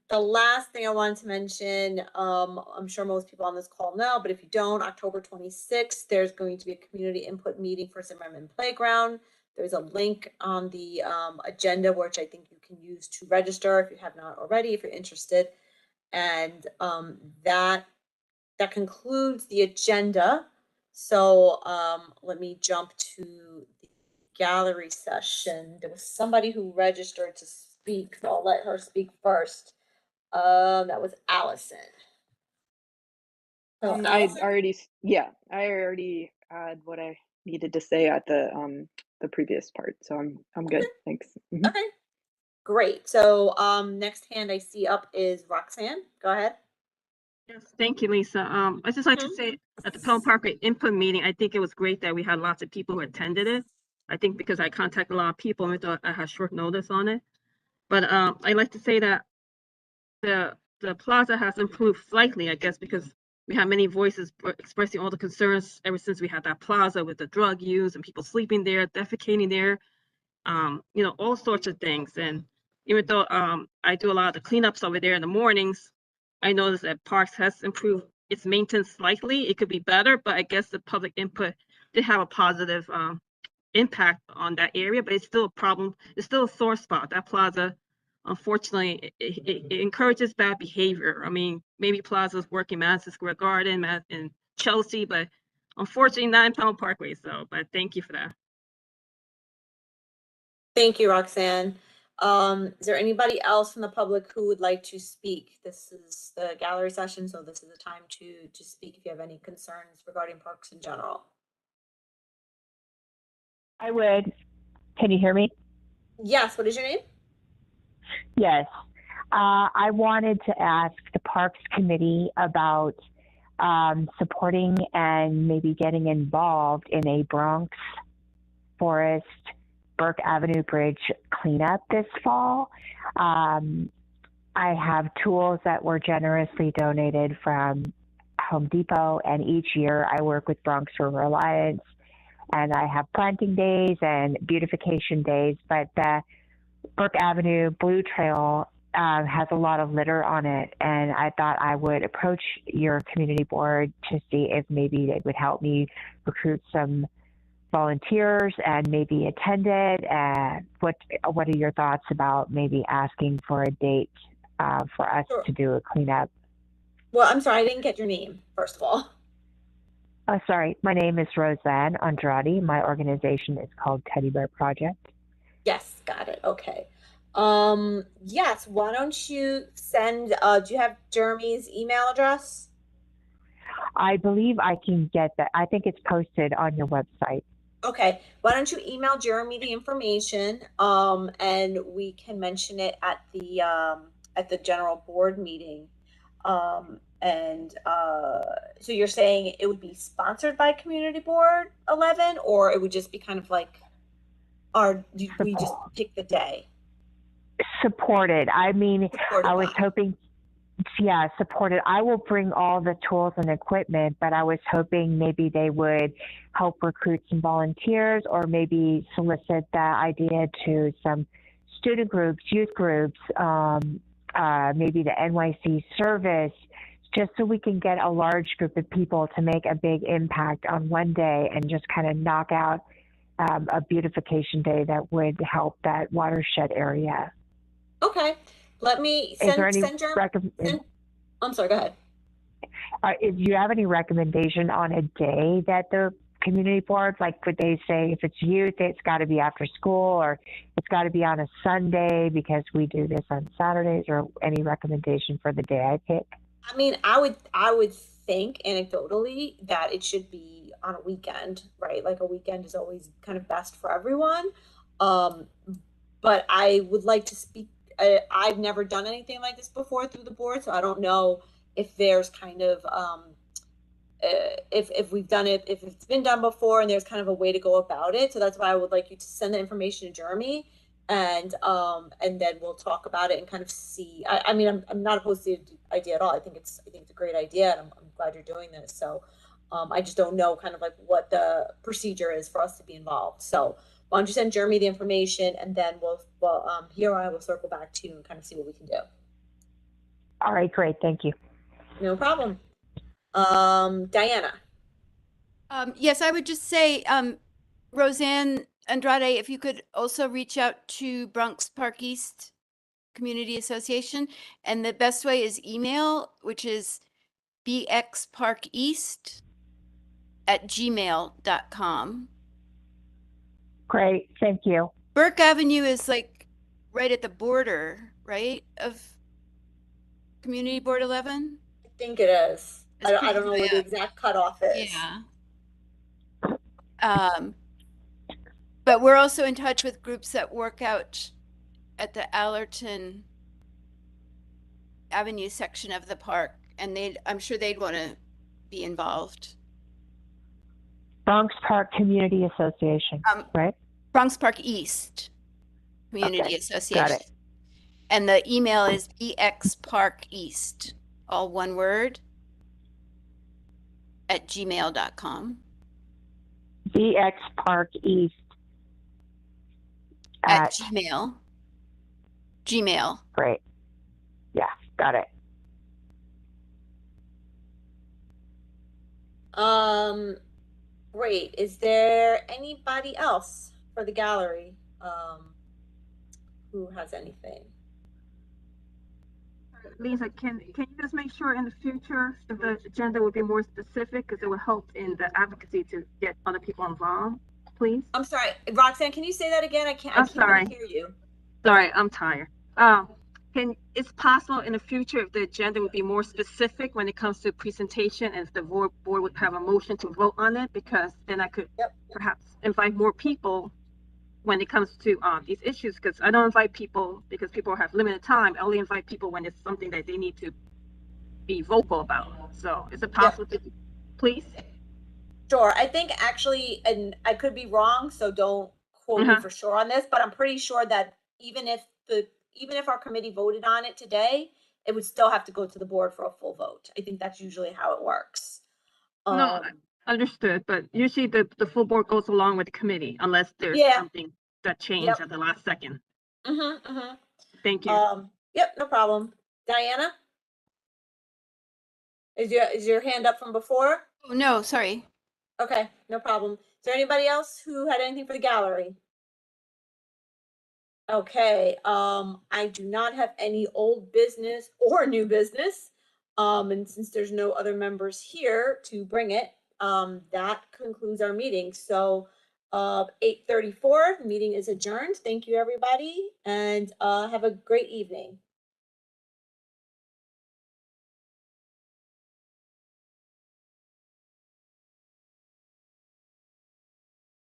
the last thing I wanted to mention, I'm sure most people on this call know, but if you don't, October 26th, there's going to be a community input meeting for Zimmerman Playground. There's a link on the agenda, which I think you can use to register if you have not already, if you're interested. And that concludes the agenda. So let me jump to the gallery session. There was somebody who registered to speak, so I'll let her speak first. That was Allison. So I already had what I needed to say at the previous part, so I'm good. Thanks. Mhm. Okay, great. So next hand I see up is Roxanne. Go ahead. Yes, thank you, Lisa. I just like to say at the Pelham Parkway input meeting, I think it was great that we had lots of people who attended it. I think because I contacted a lot of people, I thought I had short notice on it. But I like to say that the plaza has improved slightly, I guess, because we have many voices expressing all the concerns ever since we had that plaza with the drug use and people sleeping there, defecating there, all sorts of things. And even though I do a lot of the cleanups over there in the mornings, I noticed that Parks has improved its maintenance slightly. It could be better, but I guess the public input did have a positive impact on that area, but it's still a problem. It's still a sore spot. That plaza, unfortunately, it encourages bad behavior. I mean, maybe plazas work in Madison Square Garden and Chelsea, but unfortunately not in Pelham Parkway. So, but thank you for that. Thank you, Roxanne. Is there anybody else from the public who would like to speak? This is the gallery session, so this is the time to speak if you have any concerns regarding parks in general. I would. Can you hear me? Yes. What is your name? Yes. I wanted to ask the Parks Committee about supporting and maybe getting involved in a Bronx Forest Burke Avenue Bridge cleanup this fall. I have tools that were generously donated from Home Depot, and each year I work with Bronx River Alliance, and I have planting days and beautification days, but the Burke Avenue Blue Trail has a lot of litter on it, and I thought I would approach your community board to see if maybe they would help me recruit some volunteers and maybe attend it. What are your thoughts about maybe asking for a date for us to do a cleanup? Well, I'm sorry, I didn't get your name, first of all. Sorry, my name is Roseanne Andrade. My organization is called Teddy Bear Project. Yes, got it. Okay. Yes, why don't you send, do you have Jeremy's email address? I believe I can get that. I think it's posted on your website. Okay, why don't you email Jeremy the information, and we can mention it at the general board meeting. So you're saying it would be sponsored by Community Board 11, or it would just be kind of like, we just pick the day? Supported. I mean, I was hoping, supported. I will bring all the tools and equipment, but I was hoping maybe they would help recruit some volunteers or maybe solicit that idea to some student groups, youth groups, maybe the NYC service, just so we can get a large group of people to make a big impact on one day and just kind of knock out a beautification day that would help that watershed area. Okay. Let me Is there any send Jeremy. I'm sorry, go ahead. Do you have any recommendation on a day that the community boards, like would they say if it's youth, it's got to be after school, or it's got to be on a Sunday because we do this on Saturdays, or any recommendation for the day I pick? I mean, I would think anecdotally that it should be on a weekend, right? Like a weekend is always kind of best for everyone. But I would like to speak. I've never done anything like this before through the board, so I don't know if there's kind of if we've done it, if it's been done before, and there's kind of a way to go about it. So that's why I would like you to send the information to Jeremy, and then we'll talk about it and kind of see. I mean, I'm not opposed to the idea at all. I think it's a great idea, and I'm glad you're doing this. So I just don't know kind of like what the procedure is for us to be involved. So why don't you send Jeremy the information, and then we'll here I will circle back to you and kind of see what we can do. All right, great, thank you. No problem. Diana. Yes, I would just say, Roseanne Andrade, if you could also reach out to Bronx Park East Community Association, and the best way is email, which is bxparkeast@gmail.com. Great, thank you. Burke Avenue is like right at the border, right, of Community Board 11? I think it is. I don't know what the exact cutoff is. Yeah. But we're also in touch with groups that work out at the Allerton Avenue section of the park, and I'm sure they'd want to be involved. Bronx Park Community Association, right? Bronx Park East Community Association. Got it. And the email is bxparkeast, all one word, @gmail.com. bxparkeast at Gmail. Gmail. Great. Yeah, got it. Great. Is there anybody else for the gallery who has anything? Lisa, can you just make sure in the future if the agenda would be more specific, because it would help in the advocacy to get other people involved, please? I'm sorry, Roxanne, can you say that again? I can't really hear you. Sorry, I'm tired. It's possible in the future if the agenda would be more specific when it comes to presentation, and if the board would have a motion to vote on it, because then I could perhaps invite more people when it comes to these issues, because I don't invite people because people have limited time. I only invite people when it's something that they need to be vocal about. So is it possible to, please? Sure. I think actually, and I could be wrong, so don't quote me for sure on this, but I'm pretty sure that even if our committee voted on it today, it would still have to go to the board for a full vote. I think that's usually how it works. No, understood, but usually the full board goes along with the committee unless there's something that changed at the last second. Thank you. Yep, no problem. Diana? Is your hand up from before? Oh, no, sorry. Okay, no problem. Is there anybody else who had anything for the gallery? Okay, I do not have any old business or new business. And since there's no other members here to bring it, that concludes our meeting. So 8:34, the meeting is adjourned. Thank you, everybody, and have a great evening.